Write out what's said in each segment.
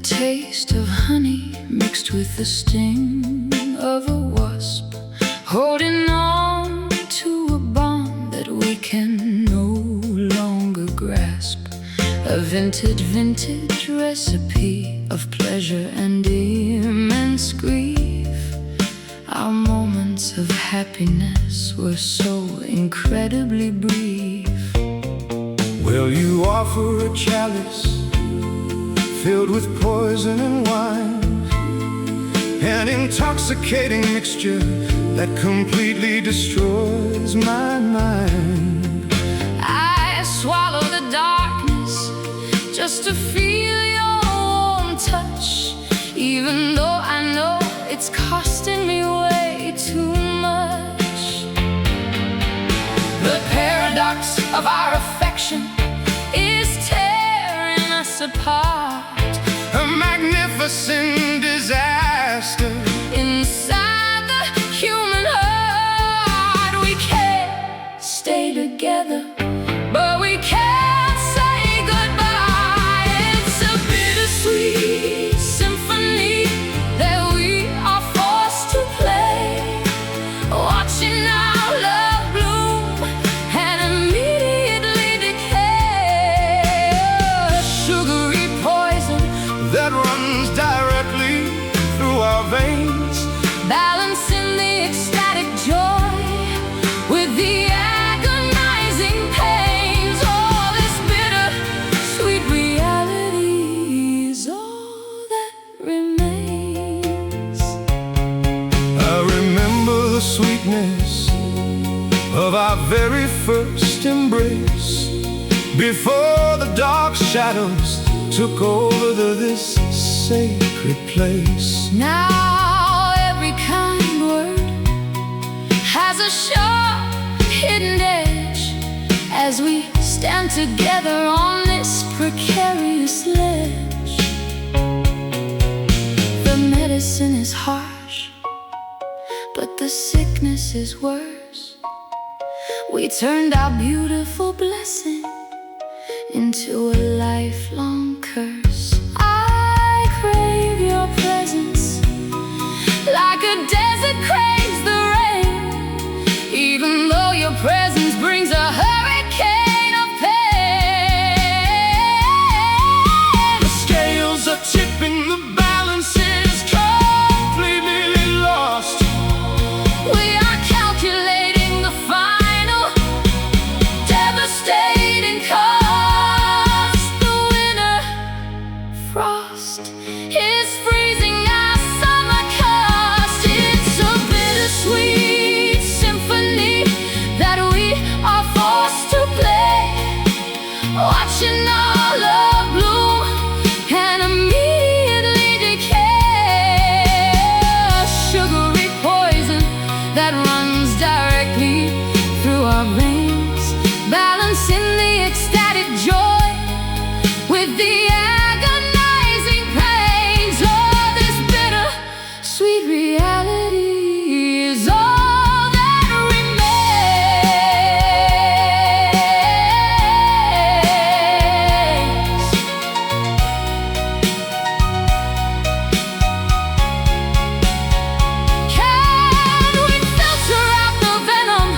taste of honey mixed with the sting of a wasp, holding on to a bond that we can no longer grasp. A vintage recipe of pleasure and immense grief. Our moments of happiness were so incredibly brief. Well, you offer a chalice filled with poison and wine, an intoxicating mixture that completely destroys my mind. I swallow the darkness just to feel your warm touch, even though I know it's costing me way too much. The paradox of our affection is tearing us apart, a magnificent disaster inside the human heart. We can't stay together, but we can't say goodbye. It's a bittersweet symphony that we are forced to play, watching our love bloom and immediately decay. A sugary poison that runs directly through our veins, balancing the ecstatic joy with the agonizing pains. All this bitter, sweet reality is all that remains. I remember the sweetness of our very first embrace, before the dark shadows took over this sacred place. Now every kind word has a sharp hidden edge as we stand together on this precarious ledge. The medicine is harsh, but the sickness is worse. We turned our beautiful blessing into a lifelong curse. I crave your presence like a desert craves the rain, even though your presence brings a hurricane of pain. The scales are tipping, the balance is completely lost. We are calculating the final devastating cost. The winter frost is freezing our summer cost. It's a bittersweet symphony that we are forced to play, watching our love bloom and immediately decay. A sugary poison that runs directly through our veins, balancing the ecstatic joy with the agonizing pains. Oh, this bitter, sweet reality is all that remains. Can we filter out the venom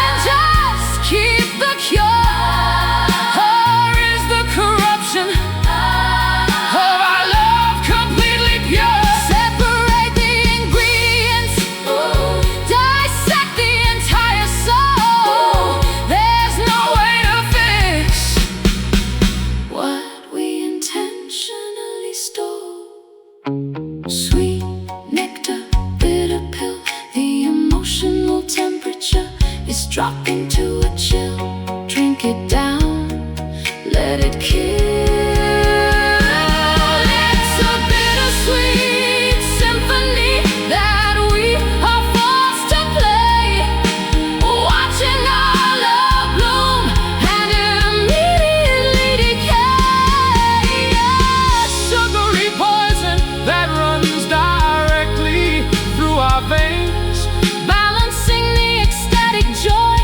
and just keep the cure? Or is the corruption of our love completely pure? Separate the ingredients, dissect the entire soul. There's no way to fix what we intentionally stole. Sweet nectar, bitter pill, the emotional temperature is dropping to a chill. Drink it down, let it kill. It's a bittersweet symphony that we are forced to play, watching our love bloom and immediately decay. A sugary poison that runs directly through our veins, balancing the ecstatic joy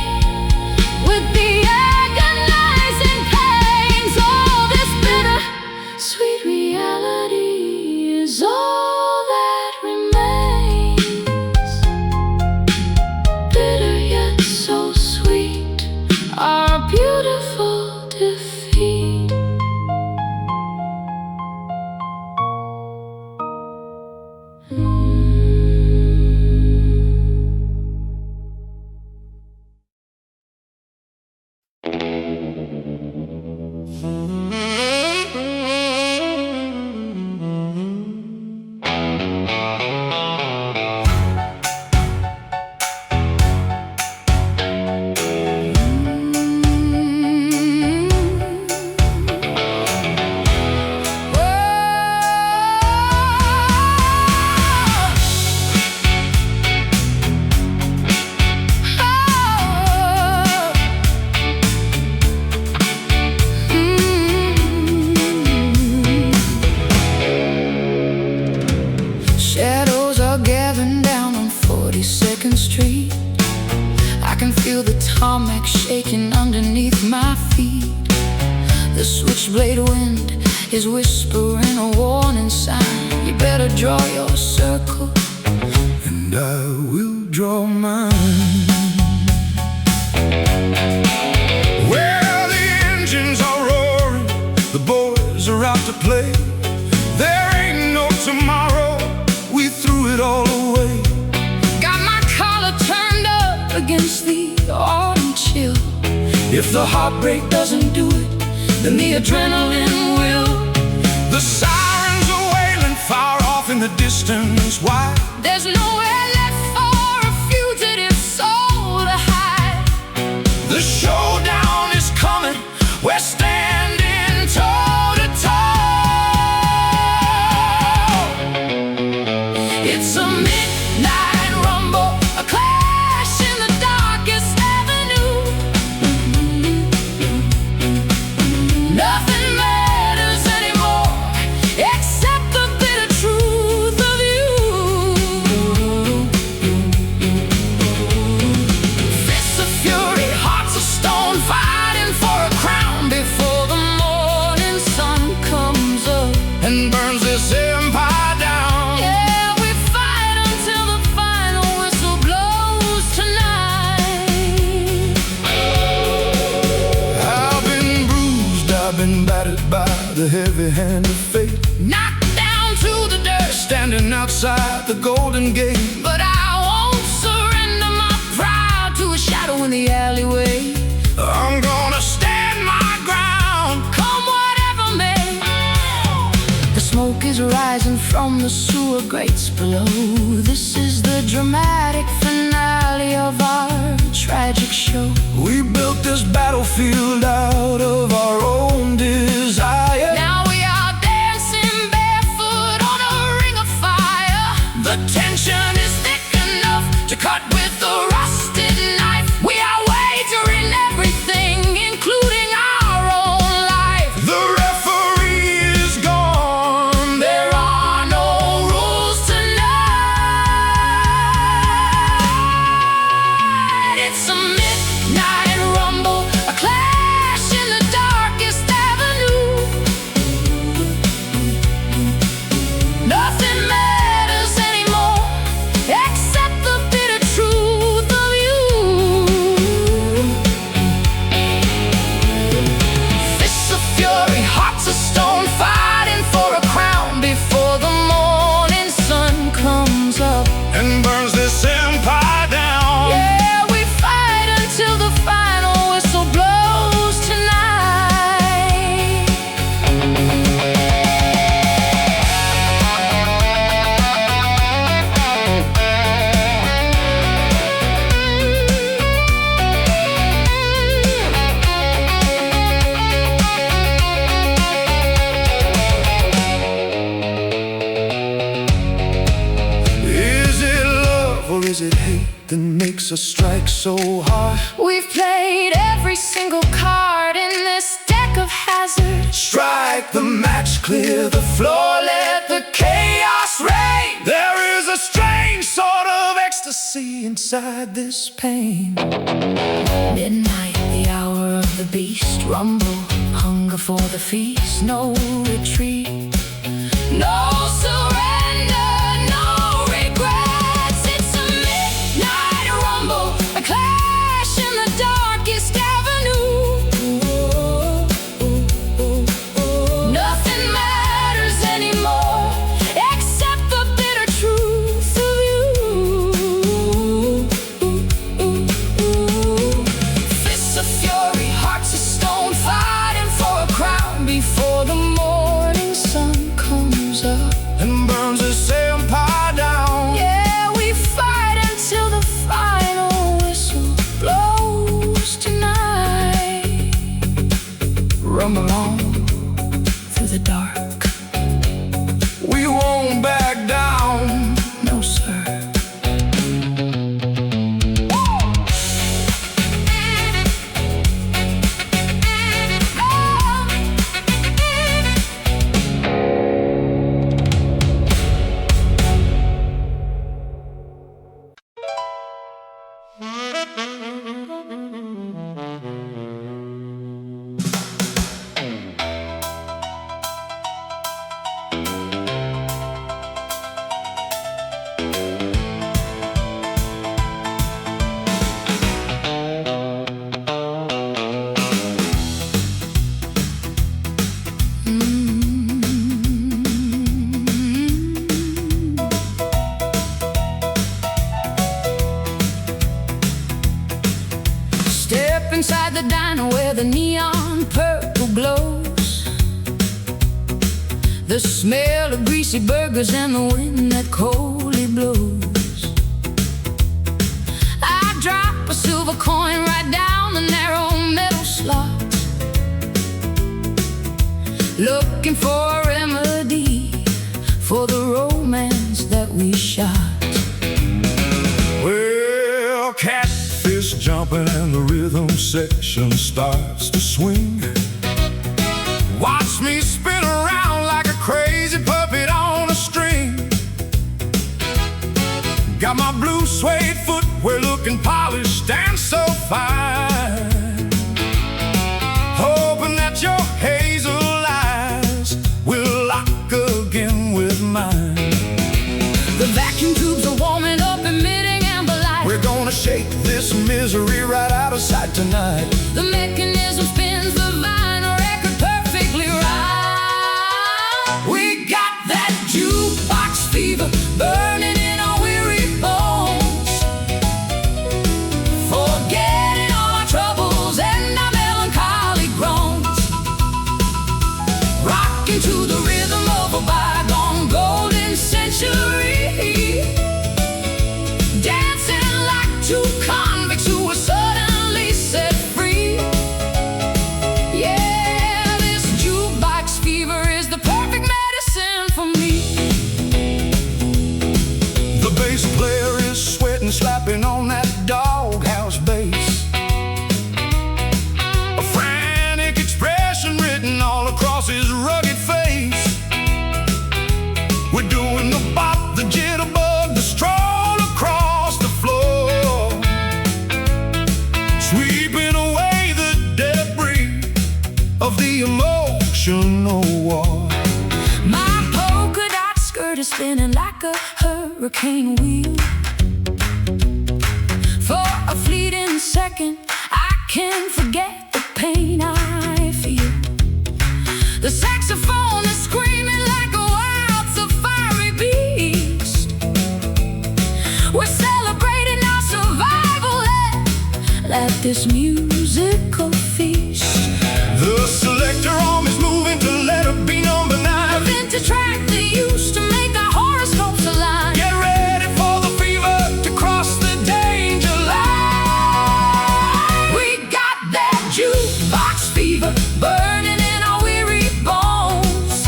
The switchblade wind is whispering a warning sign. You better draw your circle, and I will draw mine. Well, the engines are roaring, the boys are out to play. There ain't no tomorrow, we threw it all away. got my collar turned up against the autumn chill. If the heartbreak doesn't do it, then the adrenaline will. The sirens are wailing far off in the distance. Why? There's nowhere left for a fugitive soul to hide. The showdown is coming, we're standing toe to toe. It's a midnight rumble, a clash in the darkest avenue. Nothing matters anymore except the bitter truth of you. Fists of fury, hearts of stone, fighting for a crown before the morning sun comes up And burns this empire down. Yeah, we fight until the final whistle blows tonight. I've been bruised, I've been battered by the heavy hand of fate. Knocked down to the dirt, Standing outside the Golden Gate. but I won't surrender my pride to a shadow in the alleyway. I'm gonna stand my ground. Come whatever may. The smoke is rising from the sewer grates below. This is the dramatic finale of our tragic show. We built this battlefield out of our own desire. Now we are dancing barefoot on a ring of fire. The tension is thick enough To cut with a rusted knife. We are wagering everything, including our own life. The referee is gone. There are no rules tonight. It's a midnight rumble, a clash in the darkest avenue. Nothing matters anymore except the bitter truth of you. Fists of fury, hearts of stone, fighting for a crown before the morning sun comes up. And burns this empire down. Yeah, we fight until the final whistle blows tonight. Is it love or is it hate that makes us strike so hard? We've played every single card in this deck of hazard. Strike the match, clear the floor, let the chaos reign. There is a strange sort of ecstasy inside this pain. Midnight, the hour of the beast. Rumble, hunger for the feast. No retreat, no surrender, no regrets. It's a midnight rumble, a clash in the darkest avenue. Nothing matters anymore except the bitter truth of you. Fists of fury, hearts of stone, fighting for a crown before the morning sun smell of greasy burgers and the wind that coldly blows. I drop a silver coin right down the narrow metal slot, looking for a remedy for the romance that we shot. Well, catfish jumping and the rhythm section starts to swing. Watch me spin around like a crazy puppet on a string. Got my blue suede footwear looking polished and so fine, hoping that your hazel eyes will lock again with mine. The vacuum tubes are warming up, emitting amber light. We're gonna shake this misery right out of sight tonight. The mechanism spins the vinyl record perfectly right. We got that jukebox fever burning in our weary bones, forgetting all our troubles and our melancholic groans, rocking to the rhythm of a bygone golden century, dancing like two convicts who were suddenly set free. Yeah, this jukebox fever is the perfect medicine for me. The bass player is sweating, slapping on that doghouse bass, a frantic expression written all across his rugged face. We're doing the bop, the jitterbug, the stroll across the floor, sweeping away the debris of the emotional war. My polka dot skirt is spinning like a hurricane wheel. For a fleeting second, I can forget the pain I feel. The saxophone is screaming like a wild safari beast. We're celebrating our survival at this musical feast. The selector arm is moving to let it be number A 9. vintage track they used to make our horoscopes align. Get ready for the fever to cross the danger line. We got that jukebox fever burning in our weary bones,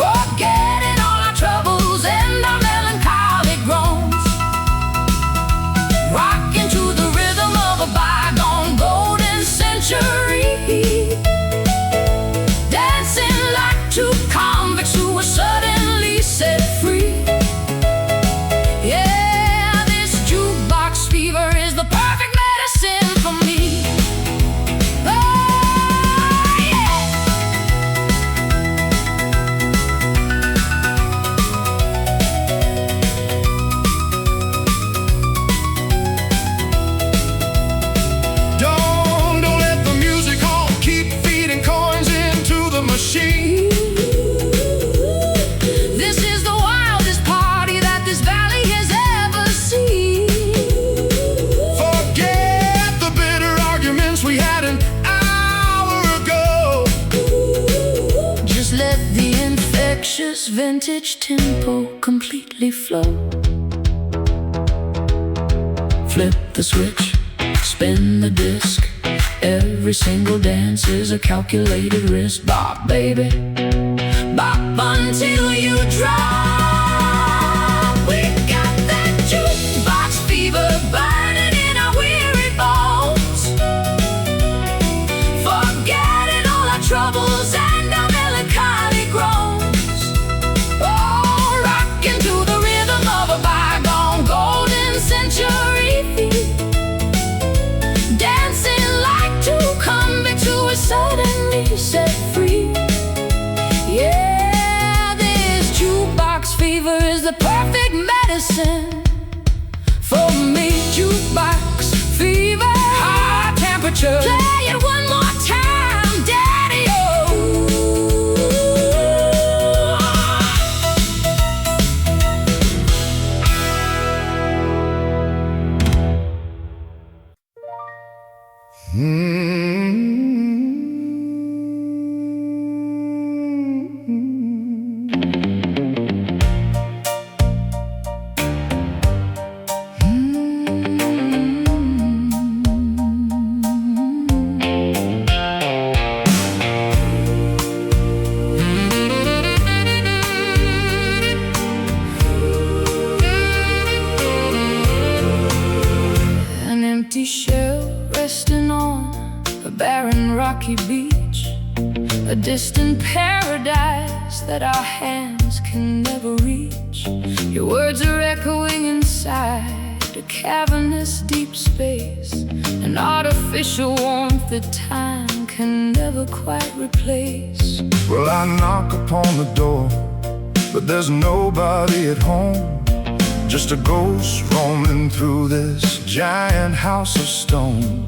forgetting all our troubles and our melancholic groans, rocking to the rhythm of a bygone golden century, dancing like two convicts who were suddenly set free. Yeah, this jukebox fever is the perfect medicine for me. Oh, yeah. Don't let the music hall keep feeding coins into the machine. This is the wildest party that this valley has ever seen. Forget the bitter arguments we had an hour ago. Just let the infectious vintage tempo completely flow. Flip the switch, spin the disc. Every single dance is a calculated risk. Bop, baby, bop until you drop. We got that jukebox fever burning in our weary bones, forgetting all our troubles and our melancholic groans. Oh, rocking to the rhythm of a bygone golden century, dancing like two convicts who were suddenly set free. Yeah, this jukebox fever is the perfect medicine for me. Jukebox fever, high temperature. Play it one more time, daddy-o. in paradise that our hands can never reach. Your words are echoing inside a cavernous deep space, an artificial warmth that time can never quite replace. Well, I knock upon the door, but there's nobody at home. Just a ghost roaming through this giant house of stone.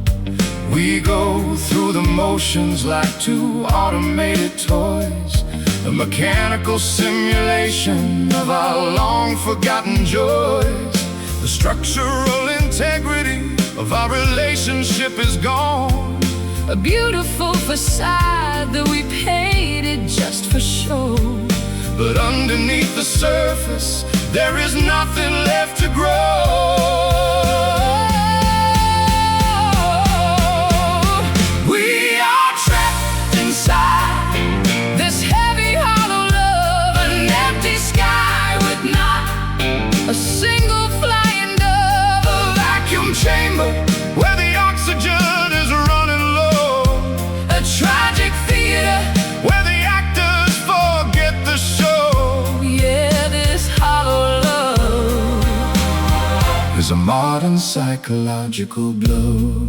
We go through the motions like two automated toys, a mechanical simulation of our long-forgotten joys. The structural integrity of our relationship is gone, a beautiful facade that we painted just for show. But underneath the surface, there is nothing left to grow. We are trapped inside this heavy, hollow love, an empty sky with not a single flying dove, a vacuum chamber where the oxygen is running low, a tragic theater where the actors forget the show. Yeah, this hollow love is a modern psychological blow.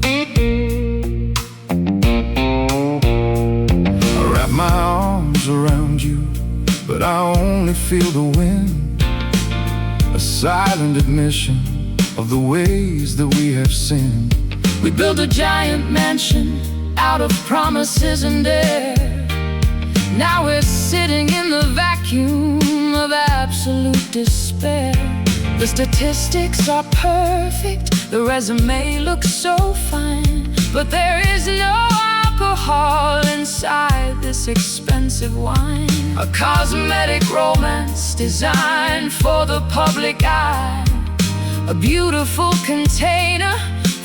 I wrap my arms around you, but I only feel the wind, a silent admission of the ways that we have sinned. We built a giant mansion out of promises and air. Now we're sitting in the vacuum of absolute despair. The statistics are perfect, the resume looks so fine, but there is no alcohol inside this expensive wine. A cosmetic romance designed for the public eye, a beautiful container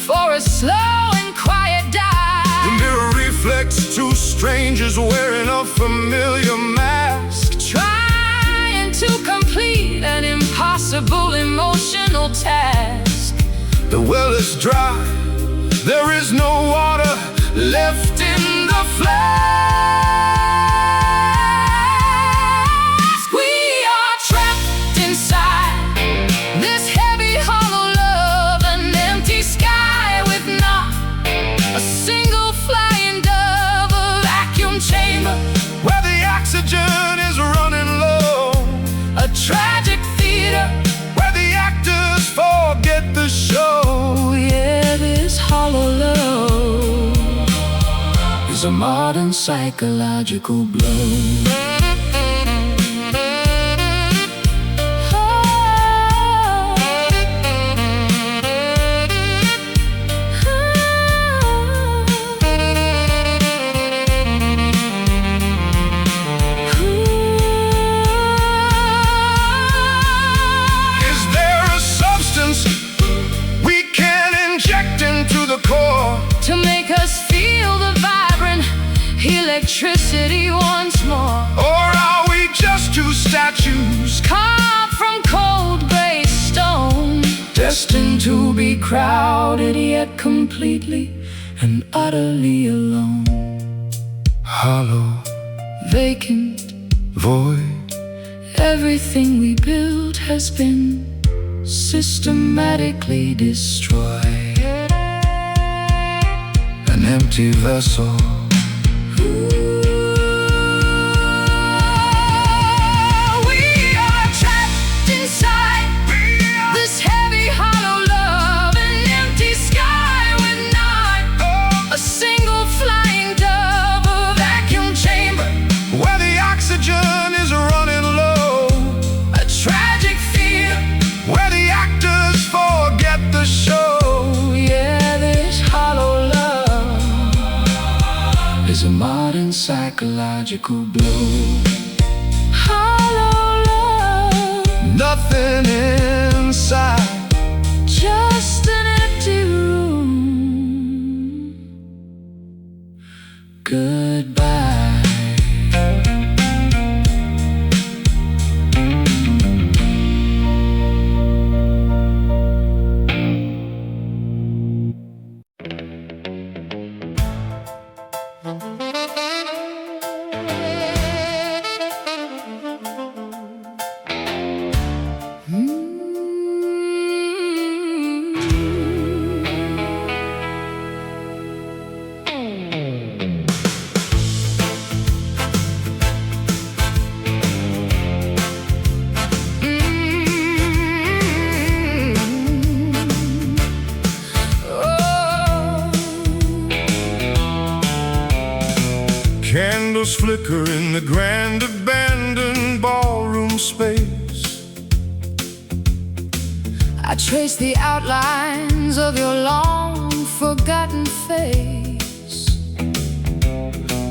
for a slow and quiet dive. The mirror reflects two strangers wearing a familiar mask, trying to complete an impossible emotional task. The well is dry, there is no water left in the flask. We are trapped inside this heavy, hollow love, an empty sky with not a single flying dove, a vacuum chamber where the oxygen is running low, a tragic theater where the actors forget the show. Yeah, this hollow love is a modern psychological blow. to make us feel the vibrant electricity once more? Or are we just two statues carved from cold gray stone, destined to be crowded yet completely and utterly alone? Hollow, vacant, void, everything we built has been systematically destroyed. An empty vessel. We are trapped inside this heavy, hollow love, an empty sky with not a single flying dove, a vacuum chamber where the oxygen is running low, a tragic fear where the actors forget the show. Yeah, this hollow love is a modern psychological blow. Hollow love, nothing inside, just an empty room. Goodbye. flicker in the grand abandoned ballroom space. I trace the outlines of your long-forgotten face.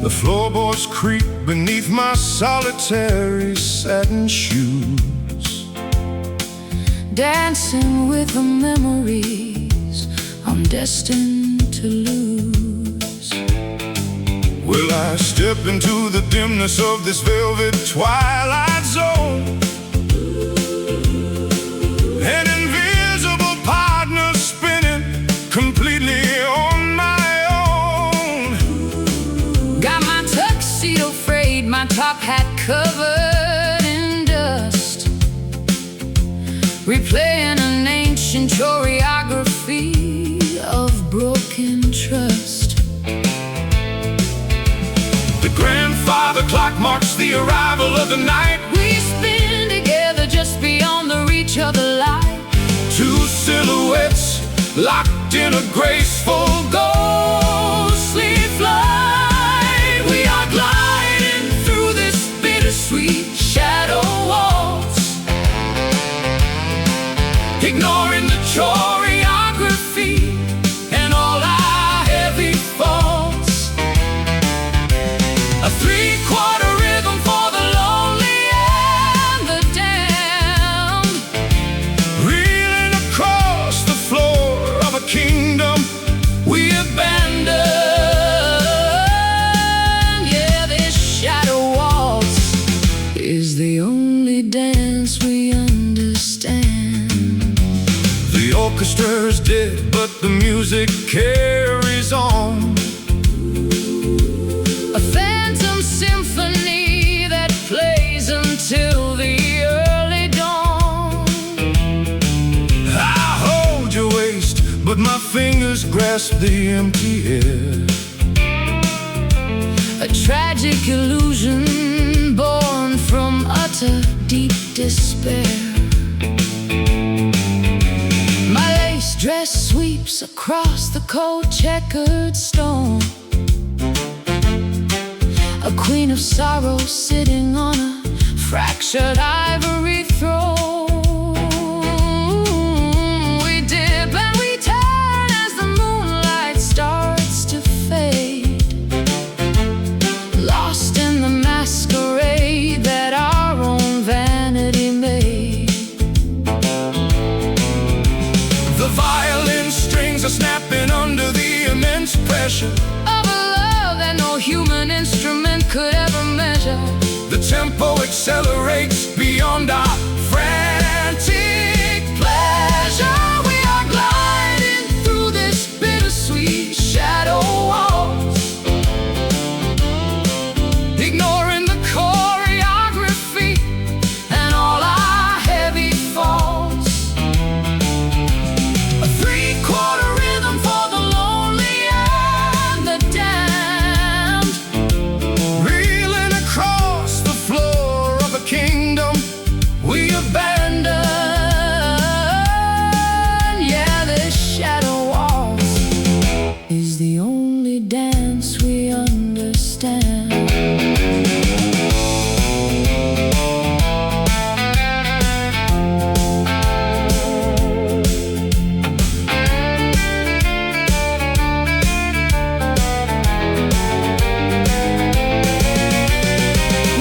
The floorboards creak beneath my solitary satin shoes, dancing with the memories I'm destined to lose. Will I step into the dimness of this velvet twilight zone? An invisible partner spinning completely on my own. Got my tuxedo frayed, my top hat covered in dust, replaying an ancient choreography of broken trust. The grandfather clock marks the arrival of the night. We spin together just beyond the reach of the light. Two silhouettes locked in a graceful ghostly flight. We are gliding through this bittersweet shadow waltz, ignoring the choreography and all our heavy faults. A three-quarter rhythm for the lonely and the damned, reeling across the floor of a kingdom we abandoned. Yeah, this shadow waltz is the only dance we understand. The orchestra's dead, but the music carries on. A phantom symphony that plays until the early dawn. I hold your waist, but my fingers grasp the empty air. A tragic illusion born from utter deep despair. My lace dress sweeps across the cold checkered stone, a queen of sorrow sitting on a fractured ivory throne. We dip and we turn as the moonlight starts to fade, lost in the masquerade that our own vanity made. The violin strings are snapping under the immense pressure Of a love that no human instrument could ever measure. The tempo accelerates beyond our frantic pleasure. We are gliding through this bittersweet shadow waltz, ignoring the choreography and all our heavy faults. A three-quarter rhythm for the lonely and the damned, reeling across the floor of a kingdom we abandoned. Yeah, this shadow waltz is the only dance we understand.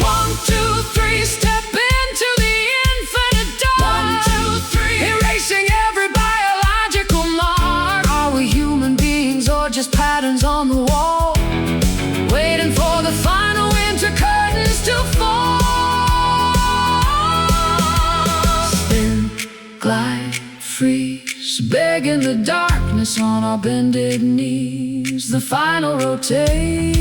One, two, three, step into the infinite dark. One, two, three, erasing every biological mark. Are we human beings or just patterns on the wall, waiting for the final winter curtains to fall? Spin, glide, freeze, begging the darkness on our bended knees. The final rotation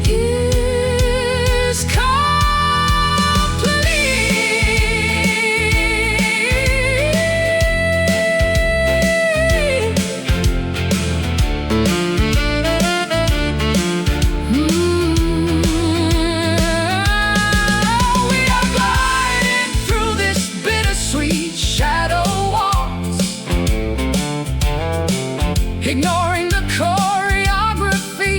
is complete. We are gliding through this bittersweet shadow waltz, ignoring the choreography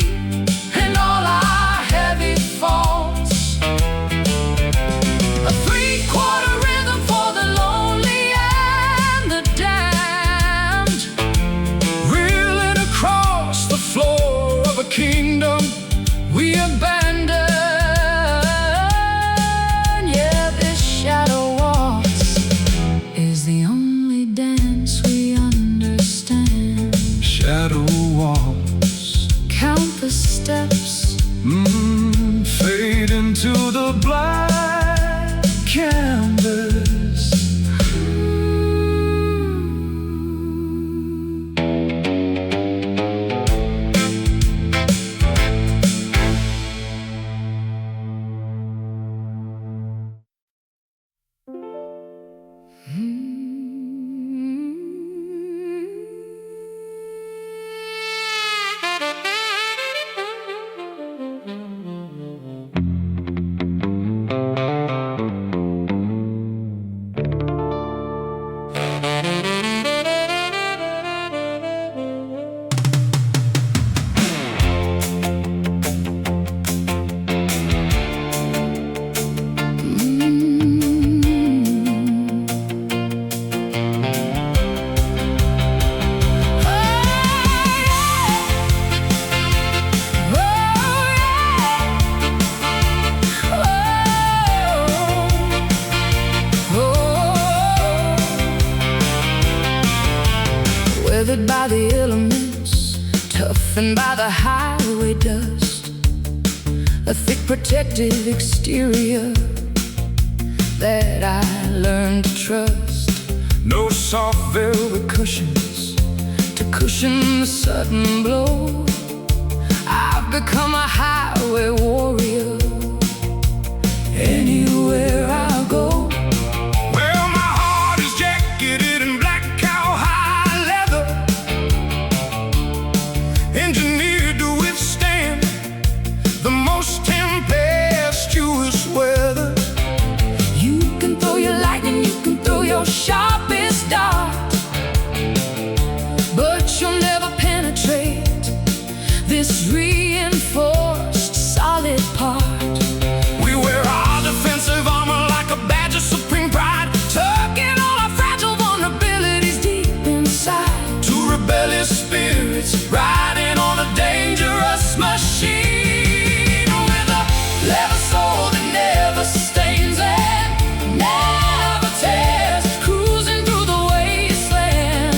Softened by the highway dust, a thick protective exterior that I learned to trust. No soft velvet cushions to cushion the sudden blow. I've become a highway warrior anywhere I go. Well, my heart is jacketed in black cowhide leather, engineered to withstand the most tempestuous weather. You can throw your lightning, you can throw your sharpest dart, but you'll never penetrate this reinforced solid part. We wear our defensive armor like a badge of supreme pride, tucking all our fragile vulnerabilities deep inside. Two rebellious spirits riding on a dangerous machine, with a leather soul that never stains and never tears, cruising through the wasteland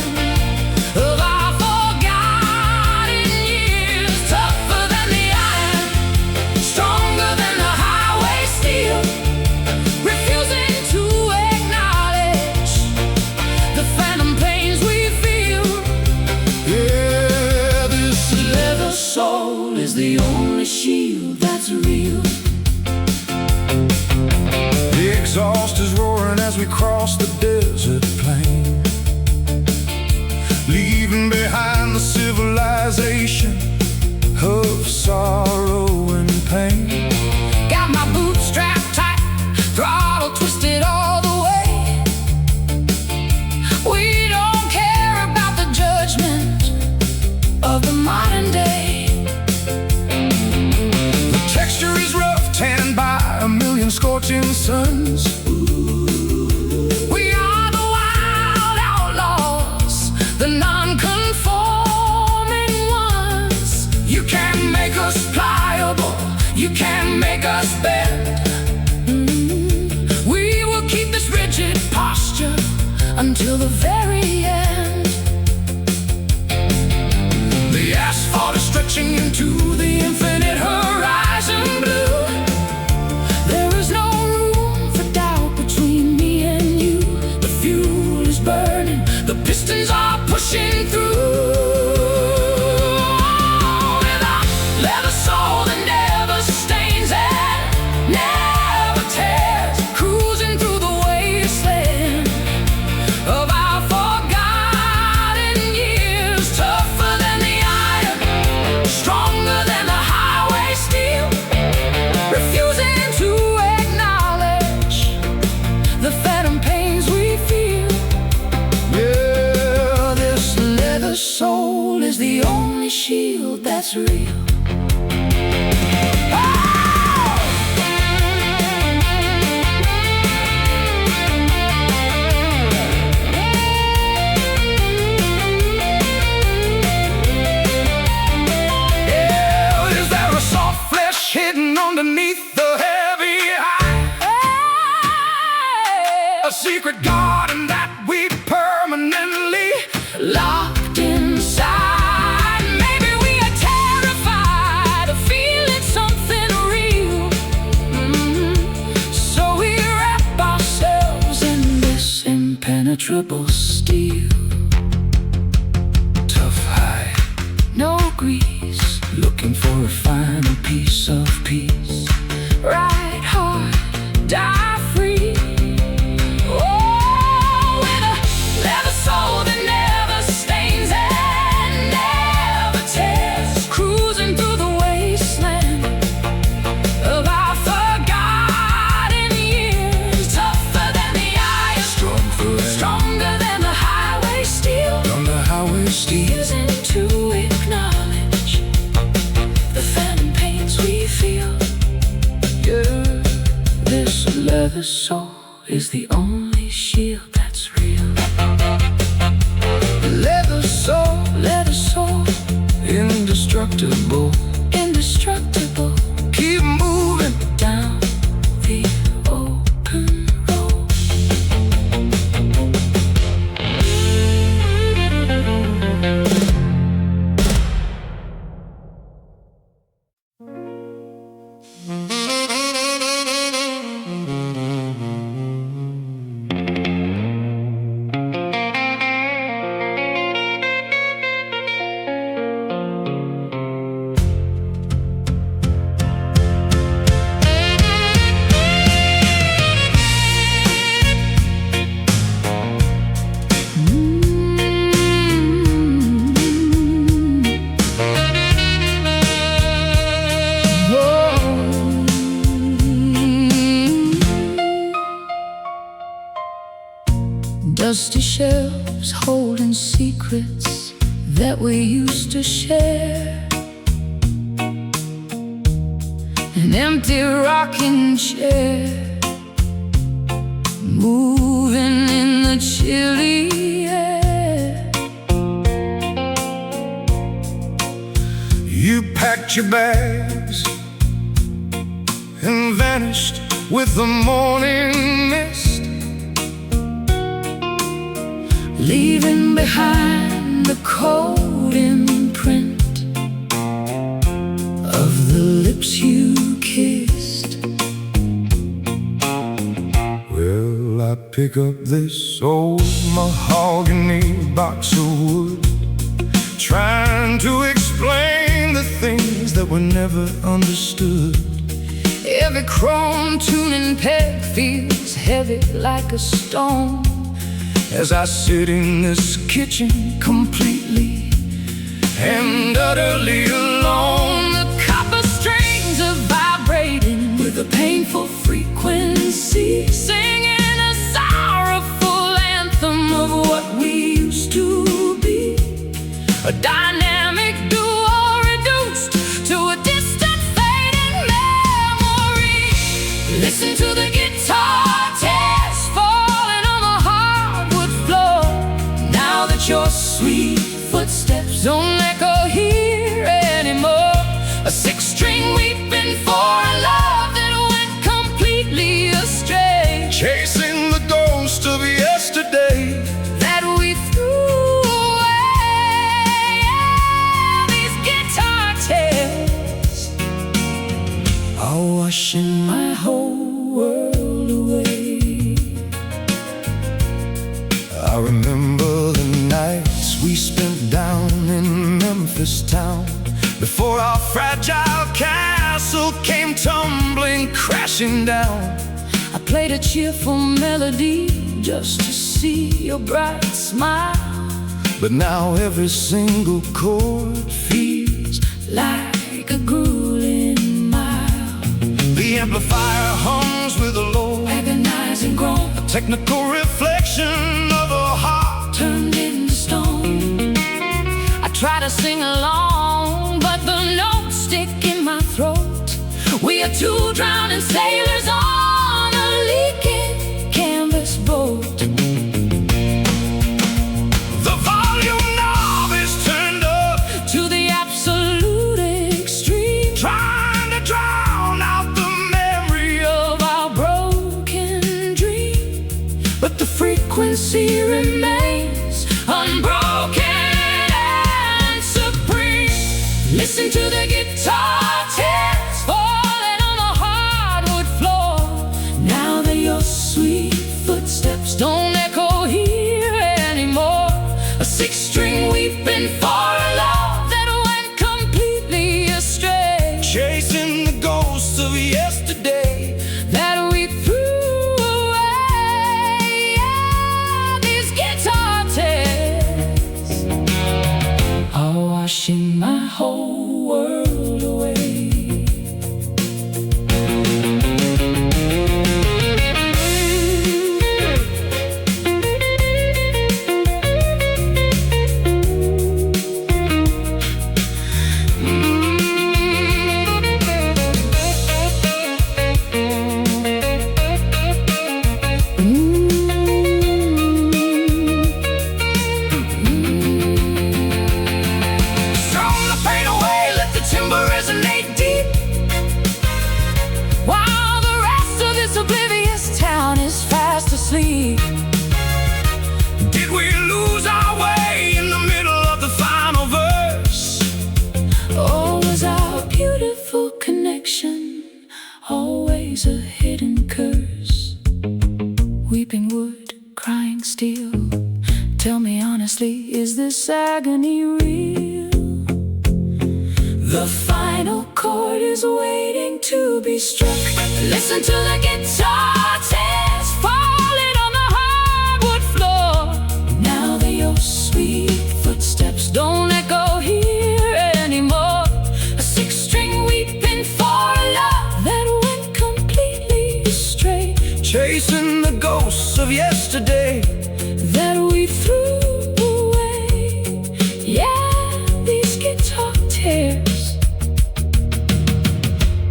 of our forgotten years. Tougher than the iron, stronger than the highway steel, refusing to acknowledge the phantom pains we feel. Yeah, this leather soul is the only shield that's real. The exhaust is roaring as we cross the desert plain, leaving behind the civilization of sorrow and pain. Got my boots strapped tight, throttle twisted all the way. We don't care about the judgment of the modern day. The texture is rough, tanned by a million scorching suns. We are the wild outlaws, the non-conforming ones. You can't make us pliable, you can't make us bend. We will keep this rigid posture until the very end. The asphalt is stretching into the infinite horizon blue. There is no room for doubt between me and you. The fuel is burning, the pistons are pushing through. With a leather soul that never stains and never tears, Cruising through the wasteland of our forgotten years. Tougher than the iron, stronger than the highway steel, refusing to acknowledge the phantom pains we feel. yeah, this Leather soul is the only shield that's real. Yeah, is there a soft flesh hidden underneath the heavy hide? A secret garden that we permanently Locked inside, maybe we are terrified of feeling something real. So we wrap ourselves in this impenetrable steel. tough hide, No grease, looking for a final piece of peace. ride hard, die free. Oh, with a leather soul that never stains and never tears, cruising through the wasteland of our forgotten years. Tougher than the iron, stronger than the highway steel, On the highway steel, refusing to acknowledge the phantom pains we feel. Yeah, this leather soul is the only shield that's real. Leather soul, indestructible. indestructible. Keep moving Down the open road. Dusty shelves holding secrets that we used to share. An empty rocking chair, moving in the chilly air. You packed your bags and vanished with the morning mist, leaving behind the cold imprint of the lips you kissed. Well, I pick up this old mahogany box of wood, trying to explain the things that were never understood. Every chrome tuning peg feels heavy like a stone as I sit in this kitchen completely and utterly alone. The copper strings are vibrating with a painful frequency, singing a sorrowful anthem of what we used to be. A dynamic duo reduced to a distant fading memory. Listen to the guitar tears falling on the hardwood floor. Now that your sweet footsteps don't echo here anymore. A six-string weeping for a love that went completely astray, chasing the ghost of yesterday that we threw away. These guitar tears are washing my whole world away. I remember the nights we spent down in Memphis town, before our fragile castle came tumbling, crashing down. I played a cheerful melody just to see your bright smile, but now every single chord feels like a grueling mile. the amplifier hums with a low, agonizing groan, a technical reflection of a heart turned into stone. I try to sing along, but the notes stick in my throat. We are two drowning sailors on a leaking canvas boat. The volume knob is turned up to the absolute extreme, trying to drown out the memory of our broken dream. But the frequency remains unbroken and supreme. Listen to the guitar tears falling on the hardwood floor. Now that your sweet footsteps don't echo here anymore. A six-string weeping for a love that went completely astray, chasing the ghosts of yesterday that we threw away. These guitar tears are washing my whole world away. Strum the pain away, let the timber resonate deep, While the rest of this oblivious town is fast asleep. did we lose our way in the middle of the final verse? Oh, was our beautiful connection always a hidden curse? Weeping wood, crying steel, tell me honestly, is this agony real? The final chord is waiting to be struck. Listen to the guitar tears falling on the hardwood floor. Now that your sweet footsteps don't echo here anymore. A six-string weeping for a love that went completely astray, Chasing the ghosts of yesterday that we threw away. Yeah, these guitar tears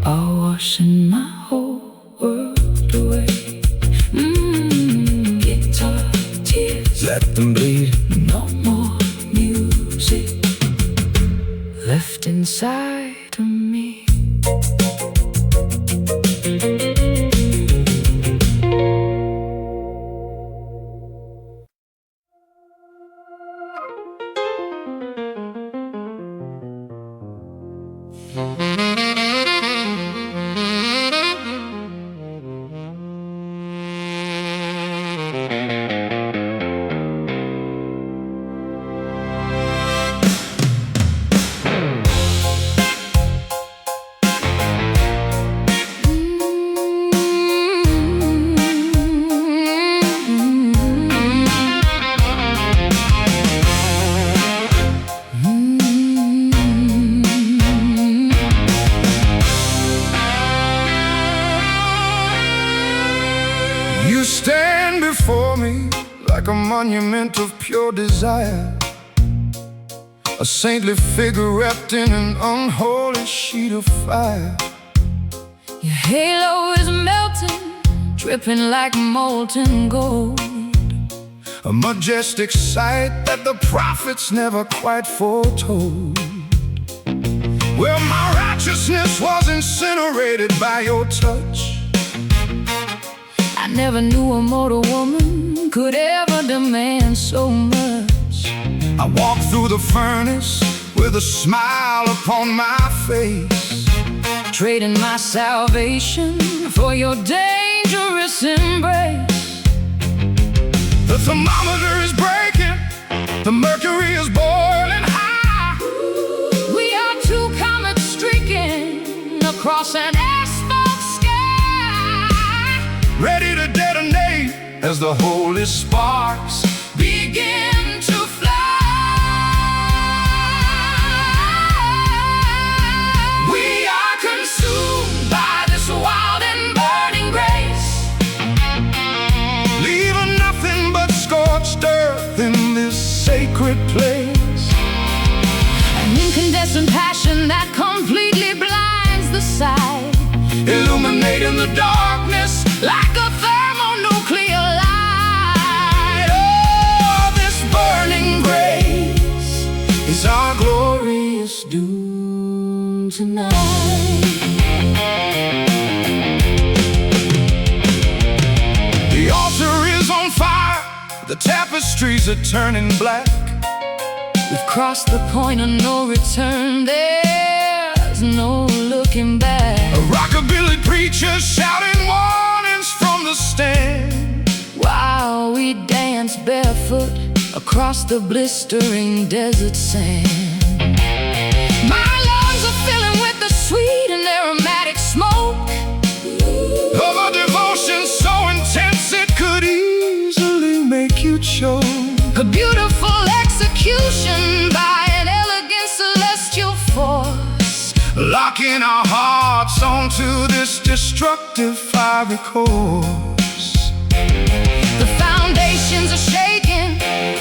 are washing my whole world away. Guitar tears, let them bleed. no more music left inside of me. You stand before me like a monument of pure desire, a saintly figure wrapped in an unholy sheet of fire. Your halo is melting, dripping like molten gold, A majestic sight that the prophets never quite foretold. Well, my righteousness was incinerated by your touch. I never knew a mortal woman could ever demand so much. I walked through the furnace with a smile upon my face, trading my salvation for your dangerous embrace. the thermometer is breaking, the mercury is boiling high. We are two comets streaking across an asphalt sky, Ready to detonate as the holy sparks begin to fly. We are consumed by this wild and burning grace, leaving nothing but scorched earth in this sacred place. an incandescent passion that completely blinds the sight, Illuminating the darkness like a thermonuclear light. Oh, this burning grace is our glorious doom tonight. The altar is on fire, the tapestries are turning black. We've crossed the point of no return, there's no looking back. A rockabilly preacher shouting warnings from the stand, While we dance barefoot across the blistering desert sand. My lungs are filling with the sweet and aromatic smoke of a devotion so intense it could easily make you choke. a beautiful execution by an elegant celestial force, Locking our hearts onto this destructive fiery course. The foundations are shaking,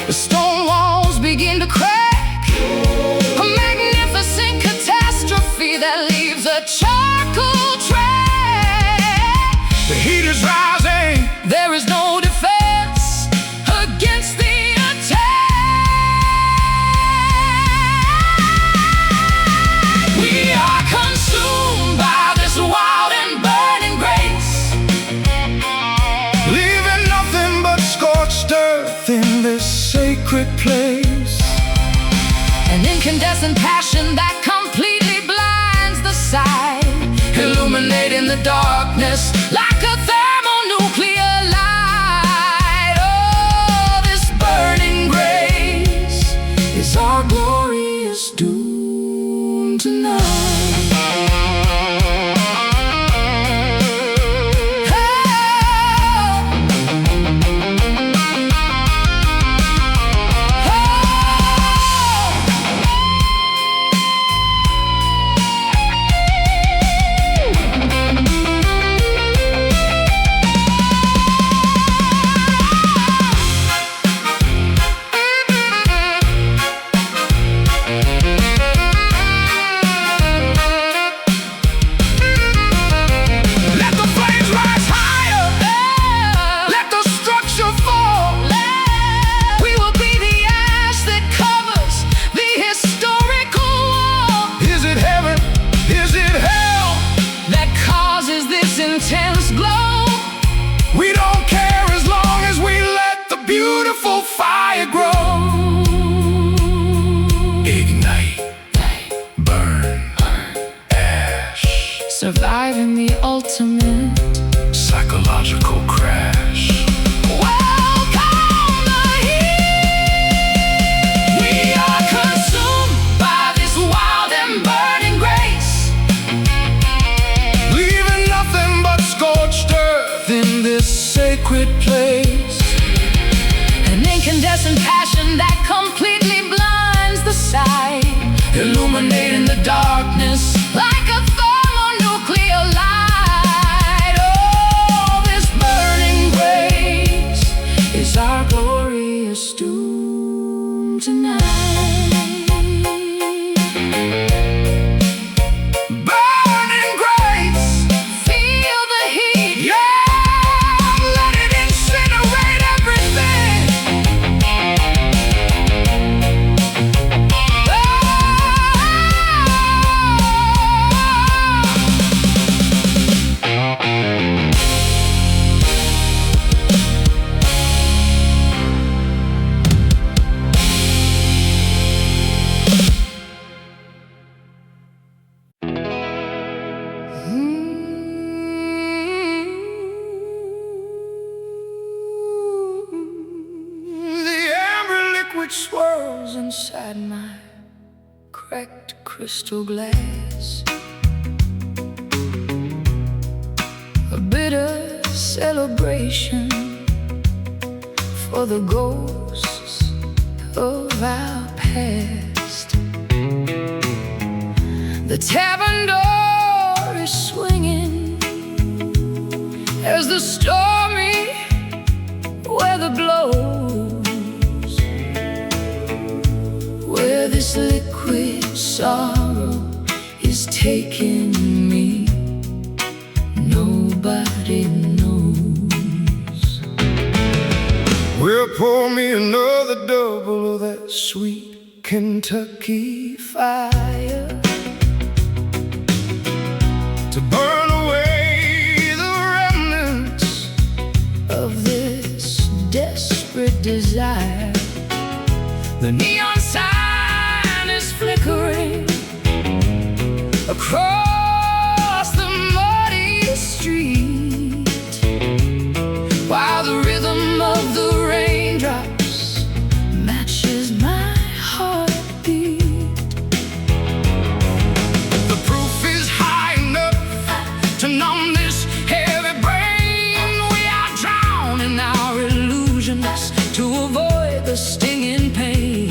the stone walls begin to crack. A magnificent catastrophe that leaves a charcoal track. The heat is rising, There is no defense against the attack. We are consumed by this wild and burning grace, leaving nothing but scorched earth in this sacred place. an incandescent passion that completely blinds the sight, illuminating the darkness like a thermonuclear light. Oh, this burning grace is our glorious doom tonight. us glow. We don't care as long as we let the beautiful fire grow. Ignite, burn, ash. Surviving the ultimate psychological crash. Welcome the heat. We are consumed by this wild and burning grace, Leaving nothing but scorched earth in this sacred place. an incandescent passion that completely blinds the sight, Illuminating the darkness like a thermonuclear light. Oh, this burning grace is our glorious doom tonight. burning grace. Feel the heat. Yeah, let it incinerate everything. The amber liquid swirls Inside my cracked crystal glass, a bitter celebration for the ghosts of our past. The tavern door is swinging as the stormy weather blows, where this liquid sorrow is taking me, nobody knows. Well, pour me another double of that sweet Kentucky fire to burn away the remnants Of this desperate desire, the neon sign is flickering across the muddy street, while the rhythm of the raindrops matches my heartbeat. The proof is high enough to numb this heavy brain. We are drowning our illusions To avoid the stinging pain,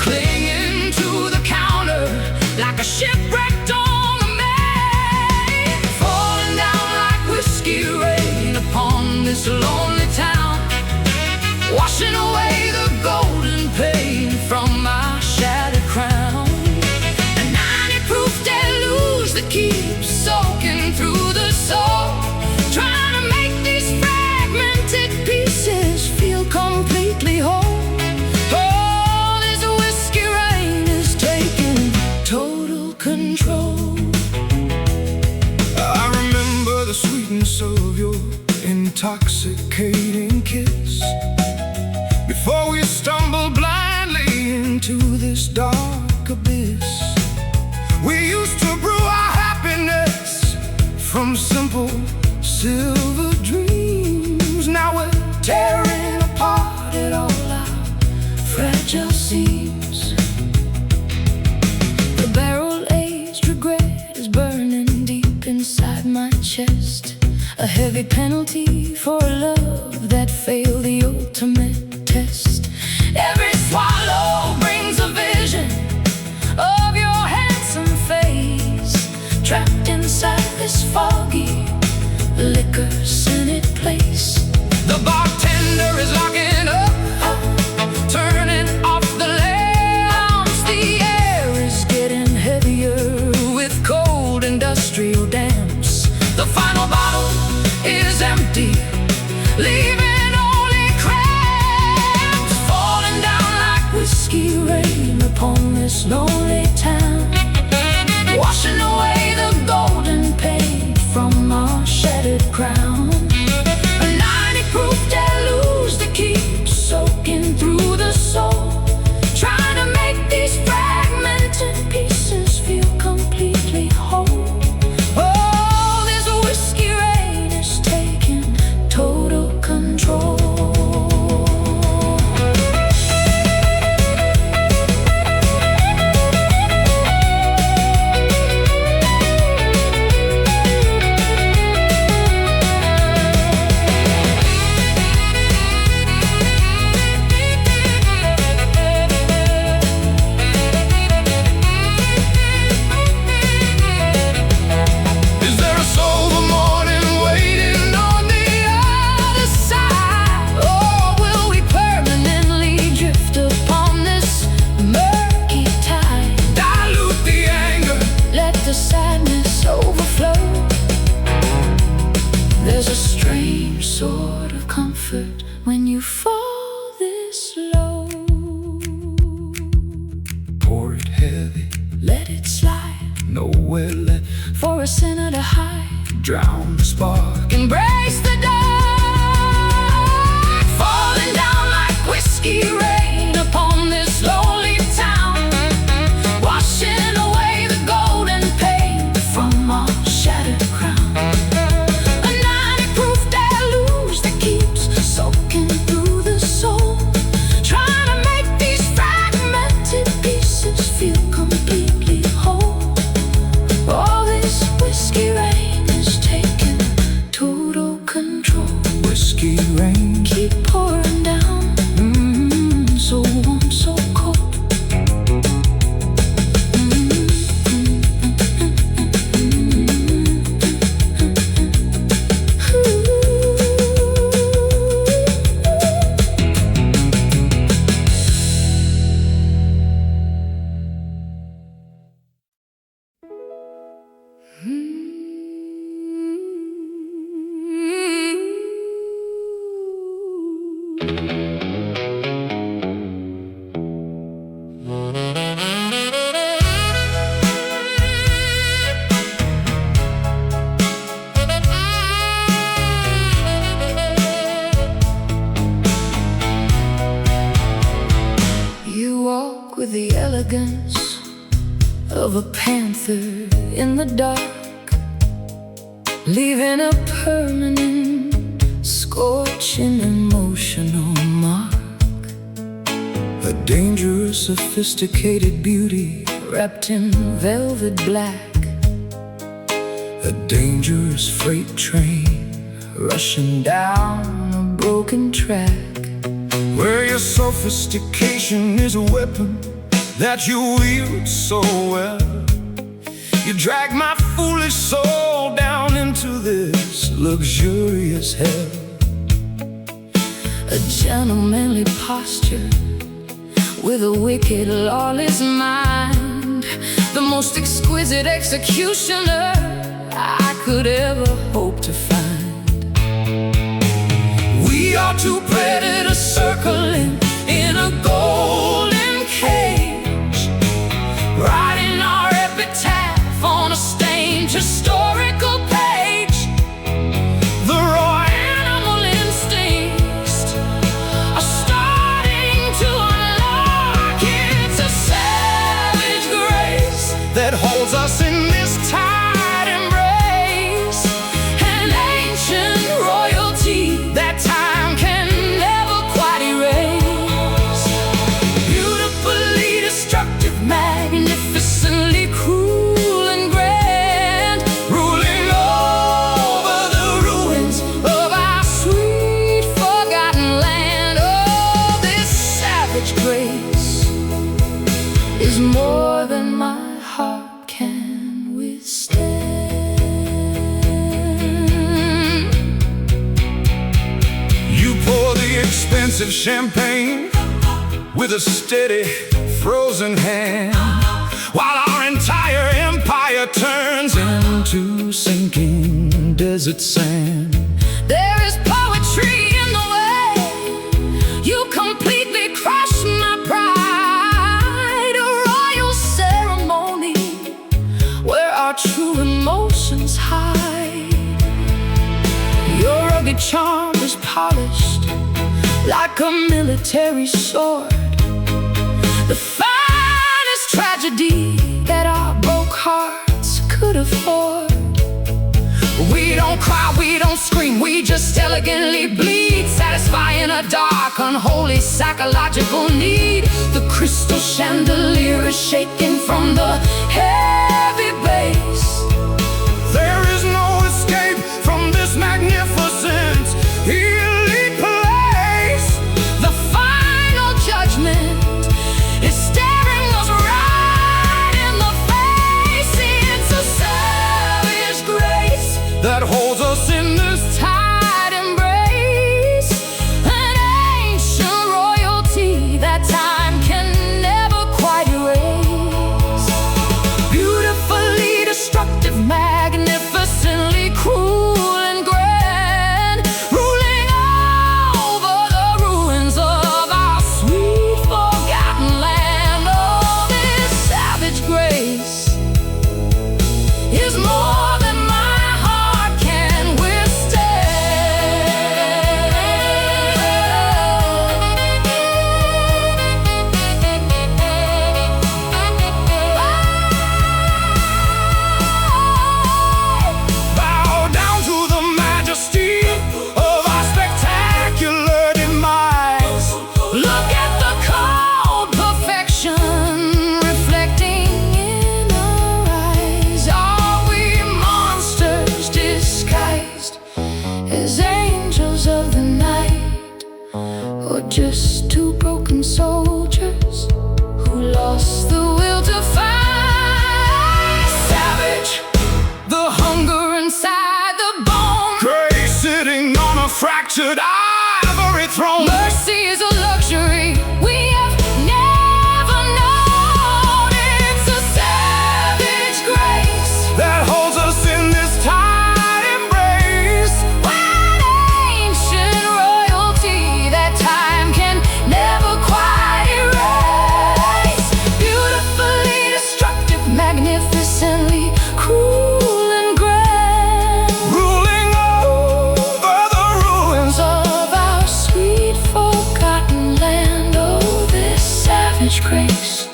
clinging to the counter like a shipwrecked on the main, falling down like whiskey rain upon this lonely town, washing away the golden pain from my shattered crown. A 90-proof deluge that keeps soaking through the soul, trying to make these fragmented pieces feel completely whole. Oh, this whiskey rain is taking total control. I remember the sweetness of your intoxicating kiss before we stumbled blindly into this dark abyss. We used to brew our happiness from simple silver dreams. Now we're tearing apart at all our fragile seams. The barrel-aged regret is burning deep inside my chest, a heavy penalty for a love that failed the ultimate test. Every swallow brings a vision of your handsome face, trapped inside this foggy liquor-scented place. The bartender is locking up, Turning off the lamps, the air is getting heavier with cold industrial damps. the final bottle is empty, Leaving only cramps, falling down like There's a strange sort of comfort when you fall this low. Pour it heavy, Let it slide nowhere left. for a sinner to hide. Drown the spark. Embrace the dark, falling down like whiskey rain upon this lonely town, washing away the golden paint from our shattered crown. A 90-proof deluge that keeps soaking through the soul, trying to make these fragmented pieces feel completely whole. All this whiskey rain is taking total control. Whiskey rain, Keep pouring down, so warm, so cold. You walk with the elegance of a panther in the dark, leaving a permanent, scorching, emotional mark. a dangerous, sophisticated beauty, Wrapped in velvet black, a dangerous freight train, rushing down a broken track. where your sophistication is a weapon that you wield so well. You drag my foolish soul down into this luxurious hell. A gentlemanly posture with a wicked, lawless mind, the most exquisite executioner I could ever hope to find. We are two predators Circling in a golden cage, writing our epitaph on a stained historical page. the raw Animal instincts are starting to unlock. It's a savage grace that holds us in this tight embrace, an ancient royalty that time can never quite erase. Beautifully destructive, magnificently cruel and grand, ruling over the ruins of our sweet forgotten land. Oh, this savage grace is more than my heart can withstand. You pour the expensive champagne with a steady, frozen hand, while our entire empire turns into sinking desert sand. There is poetry in the way you completely crush my pride, a royal ceremony where our true emotions hide. Your rugged charm is polished like a military sword, the finest tragedy that our broke hearts could afford. We don't cry, we don't scream, we just elegantly bleed, satisfying a dark, unholy psychological need. The crystal chandelier is shaking from the heavy base. There is no escape from this magnificent, elite place. The final judgment is staring us right in the face. It's a savage grace that holds us in this tight embrace, an ancient royalty that time can never quite erase. Beautifully destructive, magnificently cruel and grand, should ivory throne. Mercy is a luxury we have never known. It's a savage grace that holds us in this tight embrace. when ancient royalty that time can never quite erase. Beautifully destructive, magnificently cruel and grand, Ruling over the ruins of our sweet forgotten land. Oh, this savage grace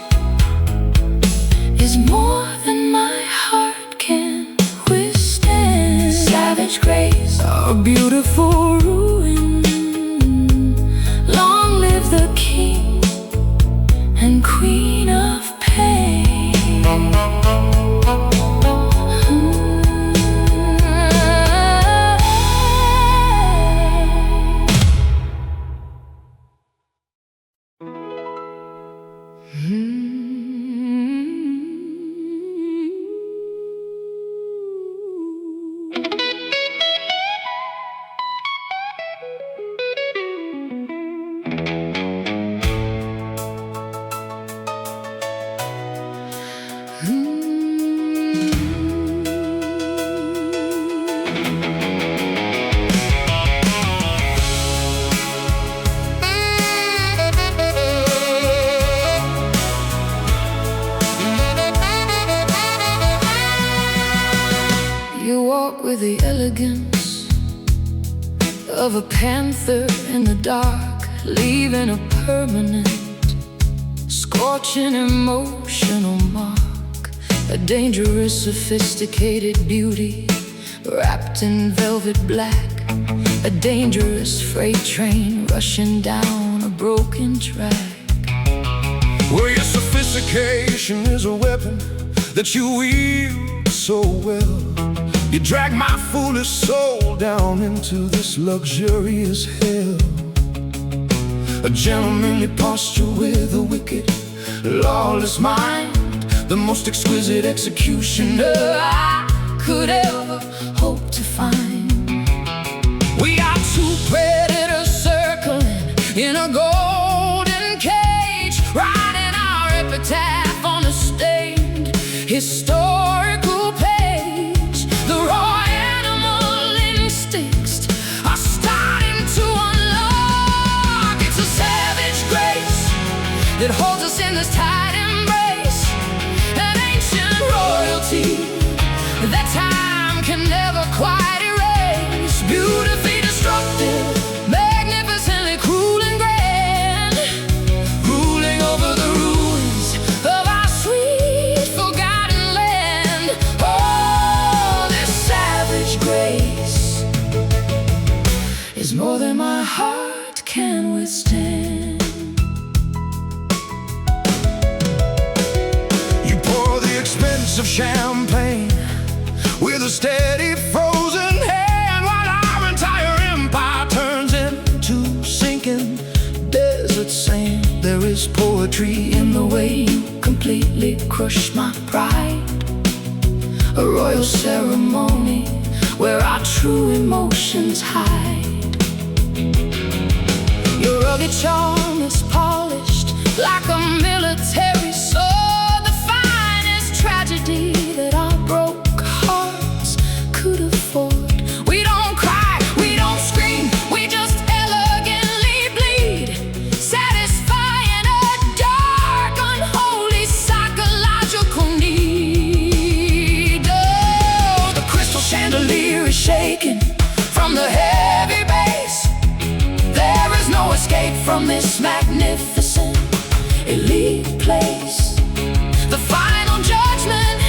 is more than my heart can withstand. Savage grace, a beautiful ruin. Long live the king and queen of pain. You walk with the elegance of a panther in the dark, leaving a permanent, scorching emotional mark. A dangerous, sophisticated beauty wrapped in velvet black. A dangerous freight train rushing down a broken track. where your sophistication is a weapon that you wield so well. You drag my foolish soul down into this luxurious hell. A gentlemanly posture with a wicked, lawless mind, the most exquisite executioner I could ever hope to find. We are two predators circling in a golden cage, writing our epitaph on a stained historical page. The raw animal instincts are starting to unlock. It's a savage grace that holds us in this tight embrace, an ancient royalty that time can never quite erase. Beautifully destructive, magnificently cruel and grand, ruling over the ruins of our sweet forgotten land. Oh, this savage grace is more than my heart can withstand. You pour the expensive champagne with a steady frozen hand, while our entire empire turns into sinking desert sand. There is poetry in the way you completely crush my pride, a royal ceremony where our true emotions hide. Your rugged charm is polished like a military sword, the finest tragedy that our broke hearts could afford. We don't cry, we don't scream, we just elegantly bleed, satisfying a dark, unholy psychological need. Oh, the crystal chandelier is shaking from the heavy bass. There is no escape from this magnificent elite place. The final judgment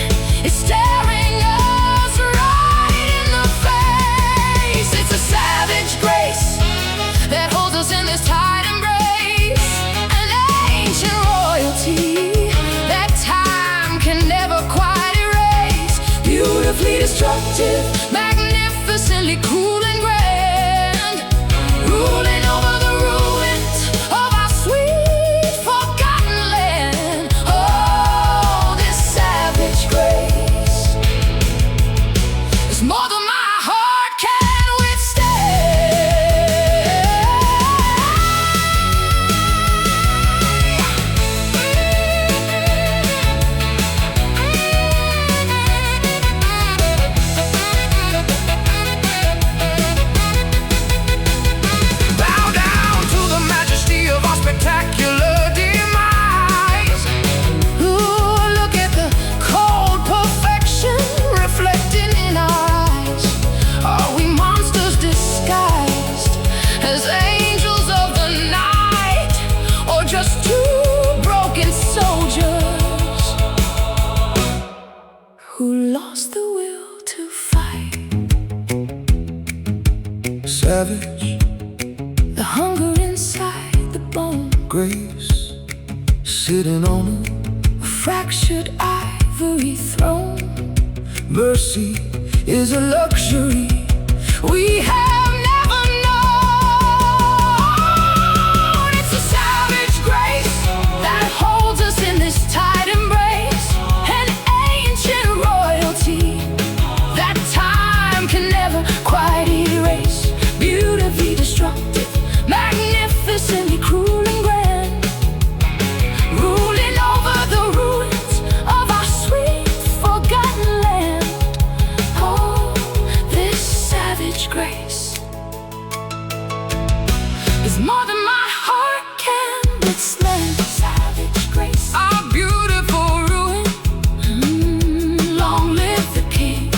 is staring us right in the face. It's a savage grace that holds us in this tight embrace, an ancient royalty that time can never quite erase. Beautifully destructive, magnificently cool and grand, ruling over the ruins of our sweet forgotten land. Oh, this savage grace is more than my heart can withstand. savage, the hunger inside the bone, grace, sitting on a fractured ivory throne. mercy is a luxury We have never known. It's a savage grace that holds us in this tight embrace, an ancient royalty that time can never quite erase. Beautifully destructive, magnificently cruel and grand, ruling over the ruins of our sweet forgotten land. Oh, this savage grace is more than my heart can withstand. Savage grace, our beautiful ruin. Long live the king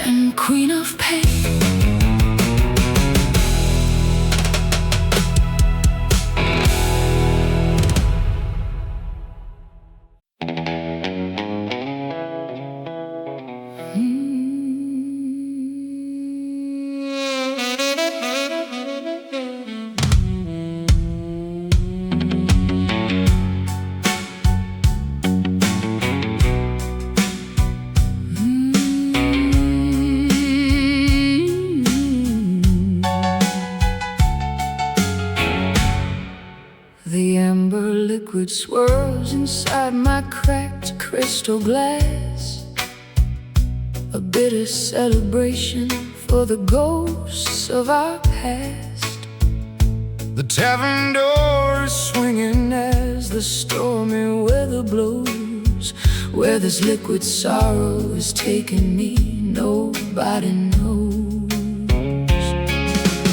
and queen of pain. The amber liquid swirls inside my cracked crystal glass, a bitter celebration for the ghosts of our past. The tavern door is swinging as the stormy weather blows. Where this liquid sorrow is taking me, nobody knows.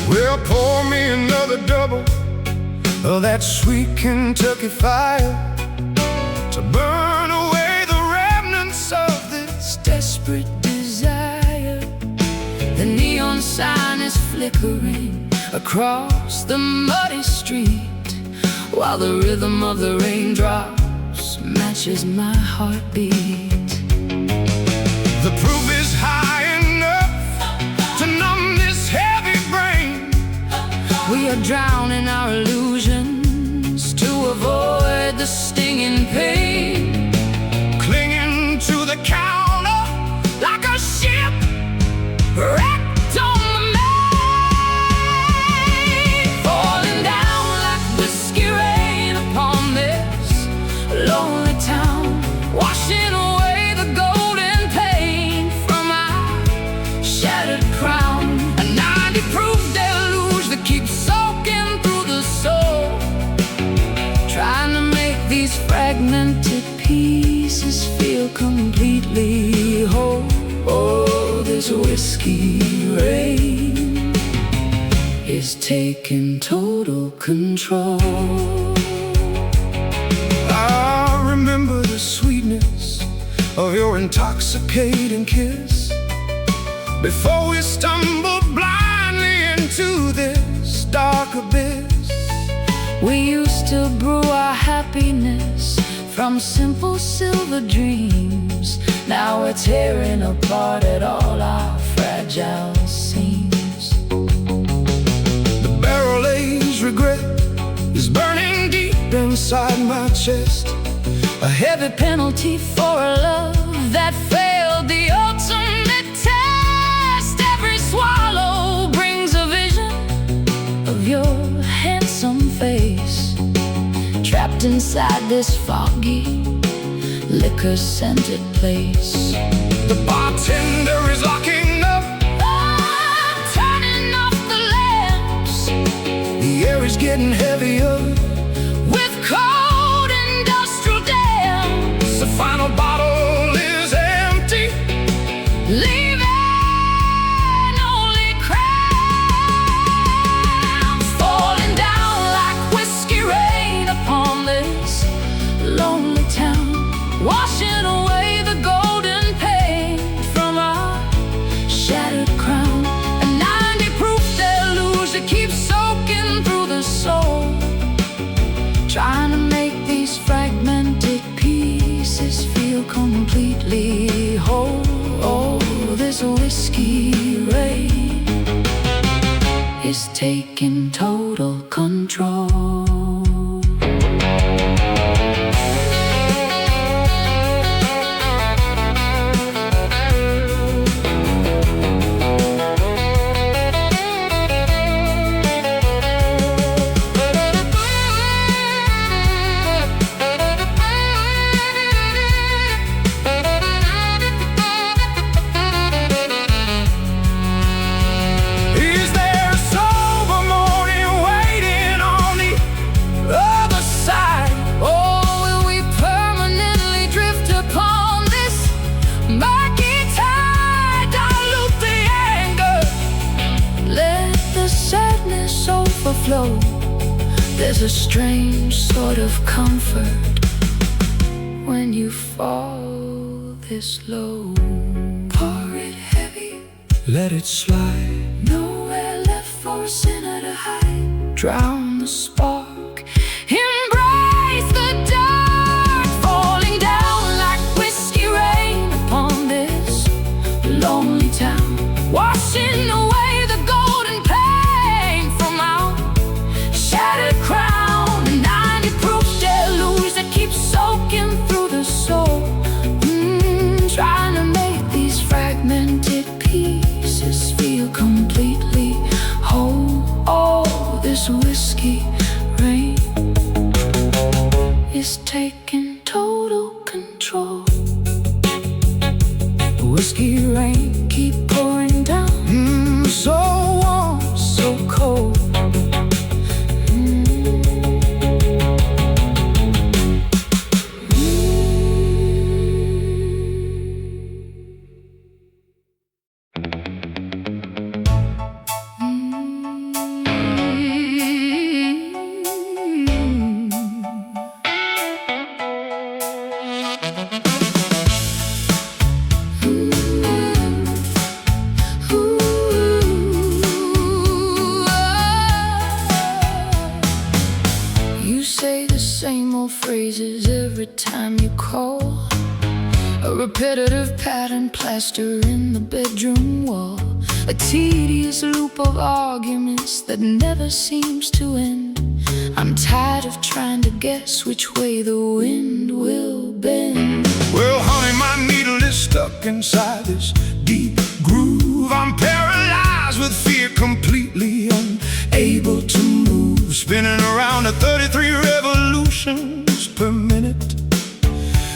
Well, pour me another double of that sweet Kentucky fire to burn away the remnants of this Desperate desire. The neon sign is flickering across the muddy street, while the rhythm of the raindrops matches my heartbeat. The proof is high enough to numb this heavy brain. We are drowning our illusions to avoid the stinging pain, Clinging to the counter like a ship wrecked on the main, falling down like whiskey rain upon this lonely town, washing away the golden pain from our shattered crown. A 90 proof deluge that keeps soaking through the soul, trying to make these fragmented pieces feel completely whole. Oh, this whiskey rain is taking total control. I remember the sweetness of your intoxicating kiss before we stumbled blindly into this dark abyss. We used to brew our happiness from simple silver dreams. Now we're tearing apart at all our fragile seams. The barrel-aged regret is burning deep inside my chest, A heavy penalty for a love that failed the ultimate test. Every swallow brings a vision of your handsome face, trapped inside this foggy, liquor-scented place. the bartender is locking up, Turning off the lamps, the air is getting heavier. with cold industrial dams. The final bottle is empty, Leaving only crowns, falling down like whiskey rain upon this lonely town, washing away the golden pain from our shattered crown. A 90 proof deluge that keeps soaking through the soul, trying to make these fragmented pieces feel completely whole. Oh, this whiskey rain is taking total control. Overflow. There's a strange sort of comfort when you fall this low. Pour it heavy, let it slide. Nowhere left for sinner to hide. Drown the spark, embrace the dark, falling down like whiskey rain upon this lonely town, washing away crown, 90 proof deluge that keeps soaking through the soul. Trying to make these fragmented pieces feel completely whole. Oh, this whiskey rain is taking total control. Whiskey rain keep pouring down, so warm, so cold. Phrases every time you call, a repetitive pattern plaster in the bedroom wall, a tedious loop of arguments that never seems to end. I'm tired of trying to guess which way the wind will bend. Well, honey, my needle is stuck inside this deep groove. I'm paralyzed with fear, completely unable to move, spinning around at 33 revolutions per minute.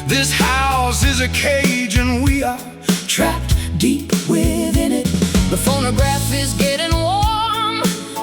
This house is a cage and we are trapped deep within it. The phonograph is getting warm,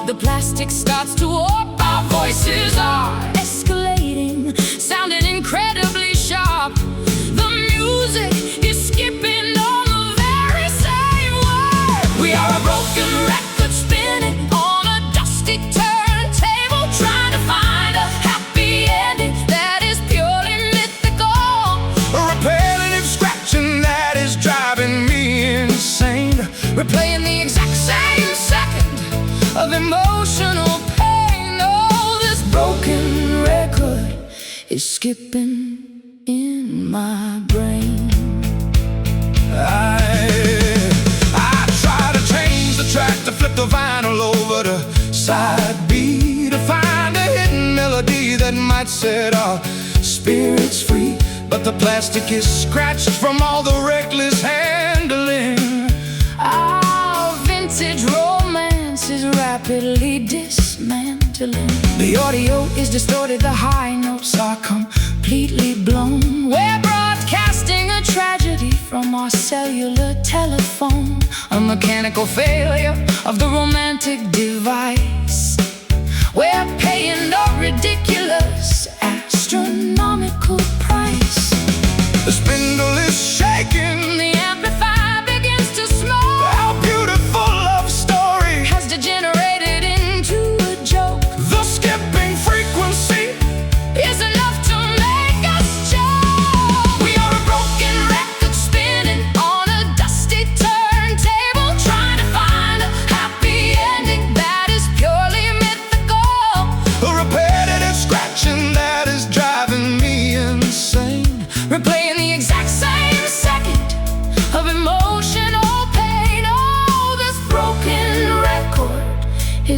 the plastic starts to warp. Our voices are escalating, sounding incredibly sharp. The music is skipping on the very same word. We are a broken record spinning on a dusty turntable, trying to find a happy ending that is purely mythical. A repetitive scratching that is driving me insane, replaying the exact same second of emotional pain. Oh, this broken record is skipping in my brain. I try to change the track, to flip the vinyl over to side B, to find a hidden melody that might set our spirits free. But the plastic is scratched from all the reckless handling. Our vintage romance is rapidly dismantling. The audio is distorted, the high notes are completely blown. We're broadcasting a tragedy from our cellular telephone, a mechanical failure of the romantic device. We're paying a ridiculous, astronomical price. The spindle is shaking, the amplifier begins to smoke. our beautiful love story has degenerated into a joke. The skipping frequency is enough to make us choke. We are a broken record spinning on a dusty turntable, trying to find a happy ending that is purely mythical. a repetitive scratching that is driving me insane, Replaying the exact same second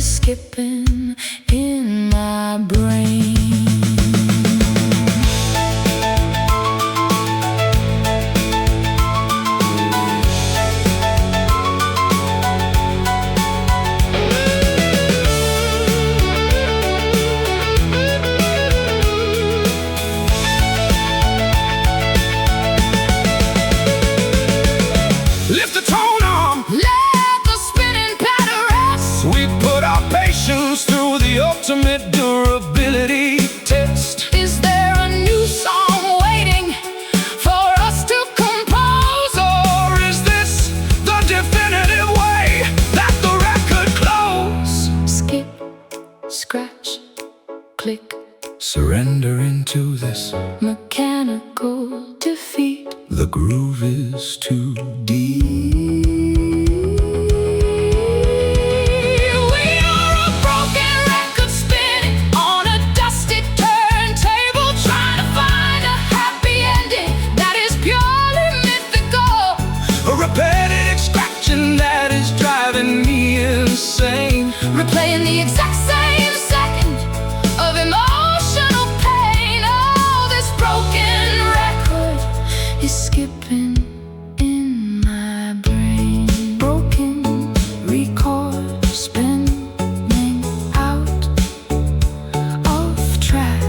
is skipping in my brain. Lift the tone arm, let the spinning patter rest. We put our patience through the ultimate durability test. Is there a new song waiting for us to compose? Or is this the definitive way that the record close? Skip, scratch, click, Surrender into this. mechanical defeat. The groove is too deep. We are a broken record spinning on a dusty turntable, trying to find a happy ending that is purely mythical. A repetitive scratching that is driving me insane. Replaying the exact same second of emotional pain. Oh, this broken record is skipping in my brain. Broken record spinning out of track.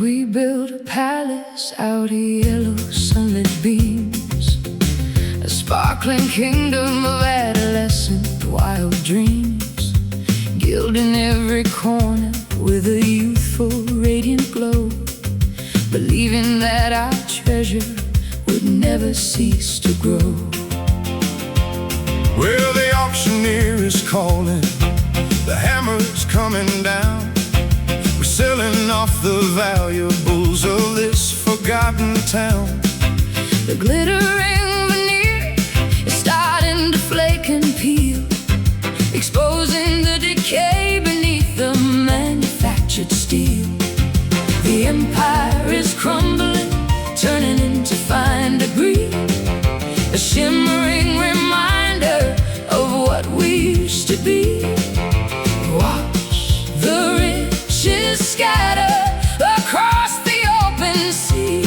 We built a palace out of yellow sunlit beams, a sparkling kingdom of adolescent wild dreams, gilding every corner with a youthful radiant glow, believing that our treasure would never cease to grow. Well, the auctioneer is calling, the hammer's coming down. We're selling off the valuables of this forgotten town. The glittering veneer is starting to flake and peel, exposing the decay beneath the manufactured steel. The empire is crumbling, turning into fine debris, a shimmering reminder of what we used to be. Watch the riches scatter across the open sea.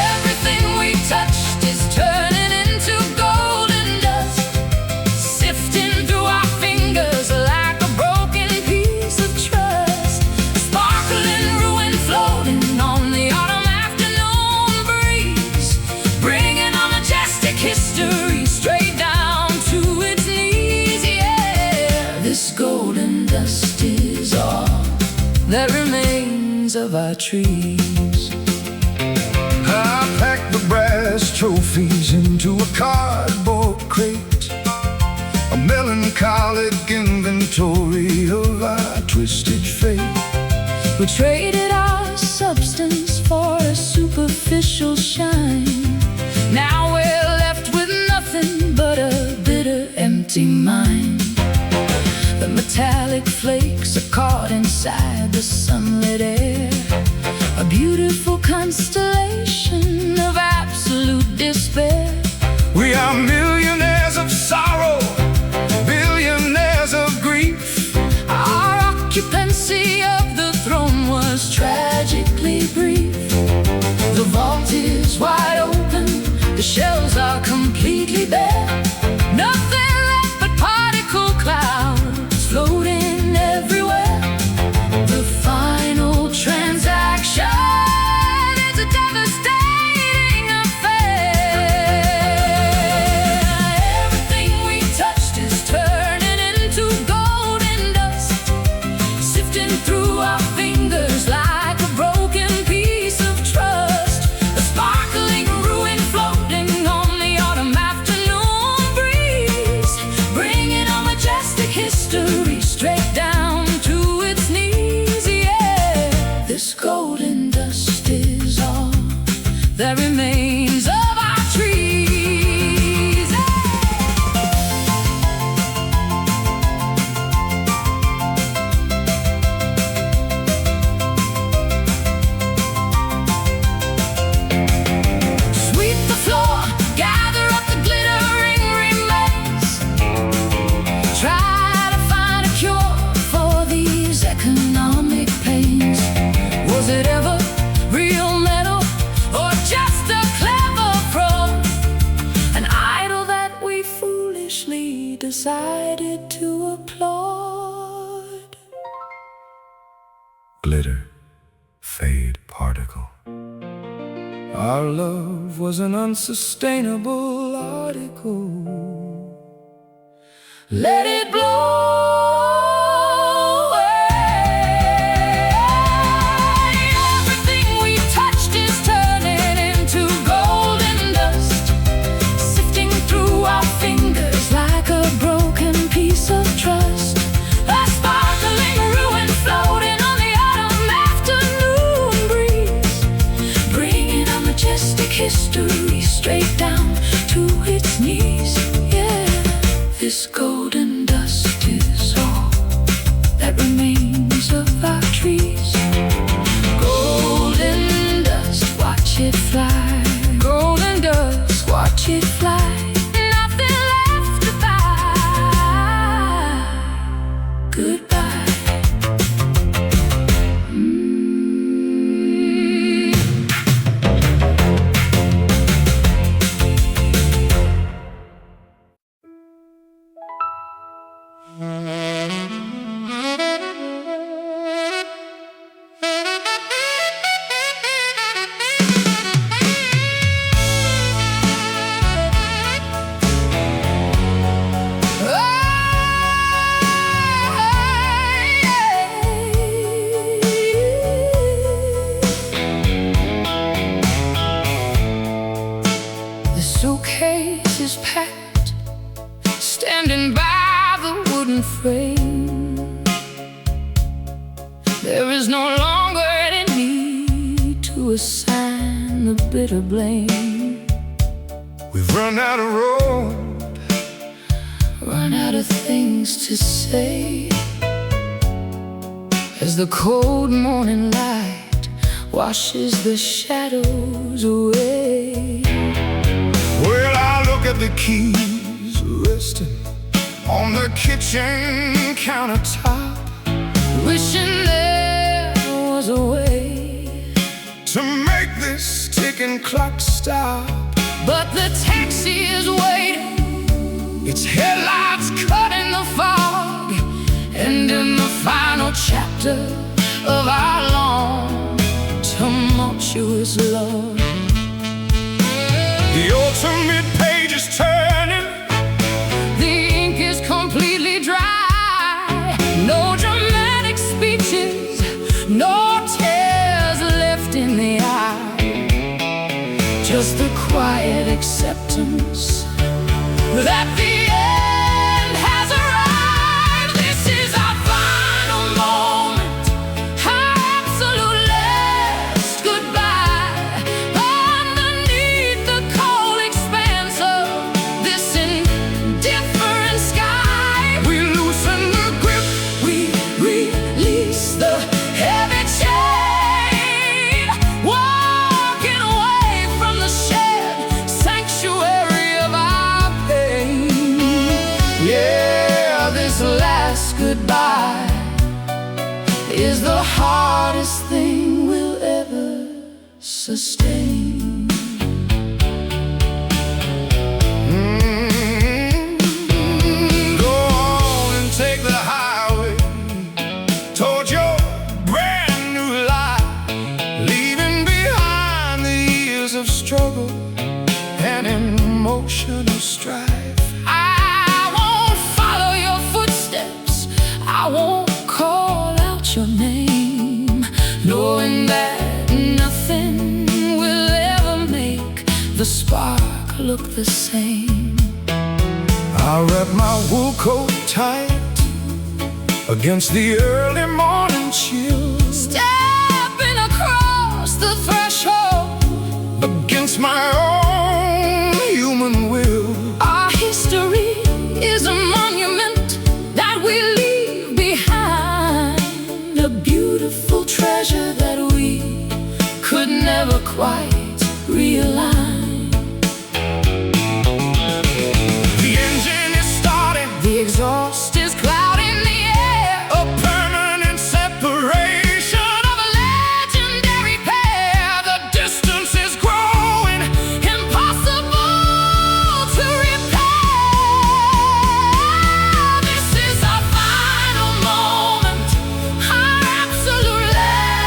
Everything we touched is turning into golden dust, sifting through our fingers like a broken piece of trust. A sparkling ruin floating on the autumn afternoon breeze, bringing our majestic history straight down to its knees. Yeah, this golden dust is all that remains of our trees. I packed the brass trophies into a cardboard crate, a melancholic inventory of our twisted fate. We traded our substance for a superficial shine. Now we're left with nothing but a bitter, empty mind. The metallic flakes are caught inside the sunlit air, a beautiful constellation of absolute despair. We are millionaires of sorrow, billionaires of grief. Our occupancy of the throne was tragically brief. The vault is wide open, the shelves are completely bare. Nothing left but particle clouds floating everywhere. The final transaction is a devastating affair. Everything we touched is turning into golden dust, sifting through our fingers like a broken piece of trust. bitter fade particle. Our love was an unsustainable article. Let it blow away. Everything we touched is turning into golden dust, sifting through our fingers like a broken piece of trust. A sparkling ruin floating on the autumn afternoon breeze, bringing a majestic history straight down to its knees. Yeah, this golden dust is all that remains of our trees. Golden dust, watch it fly. Golden dust, watch it fly. Nothing left to buy. Goodbye. The suitcase is packed, standing by the wooden frame. There is no longer any need to assign the bitter blame. We've run out of road, Run out of things to say, as the cold morning light washes the shadows away. well, I look at the keys resting on the kitchen countertop, Wishing there was a way, to make this ticking clock stop. but the taxi is waiting, Its headlights caught in the fog, and in the final chapter of our long, tumultuous love. the ultimate page is turning. The ink is completely dry. No dramatic speeches, no tears left in the eye. Just the quiet acceptance that the end has arrived. This is our final moment, our absolute last goodbye. Underneath the cold expanse of this indifferent sky, we loosen the grip, we release the heavy chain, walking away from the shared sanctuary of our pain. Yeah, this last goodbye is the hardest thing we'll ever sustain. Go on and take the highway towards your brand new life, leaving behind the years of struggle and emotional strife. I won't follow your footsteps, I won't call out your name, knowing that nothing will ever make the spark look the same. I wrap my wool coat tight against the early morning chill, Stepping across the threshold, against my own human will. our history is a monument that we leave behind, a beautiful treasure that we could never quite realign. The engine is starting, The exhaust is clouding the air, a permanent separation of a legendary pair. The distance is growing, impossible to repair. This is our final moment, our absolute last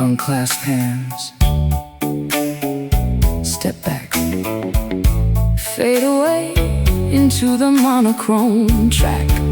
unclasped hands. Step back, fade away into the monochrome track.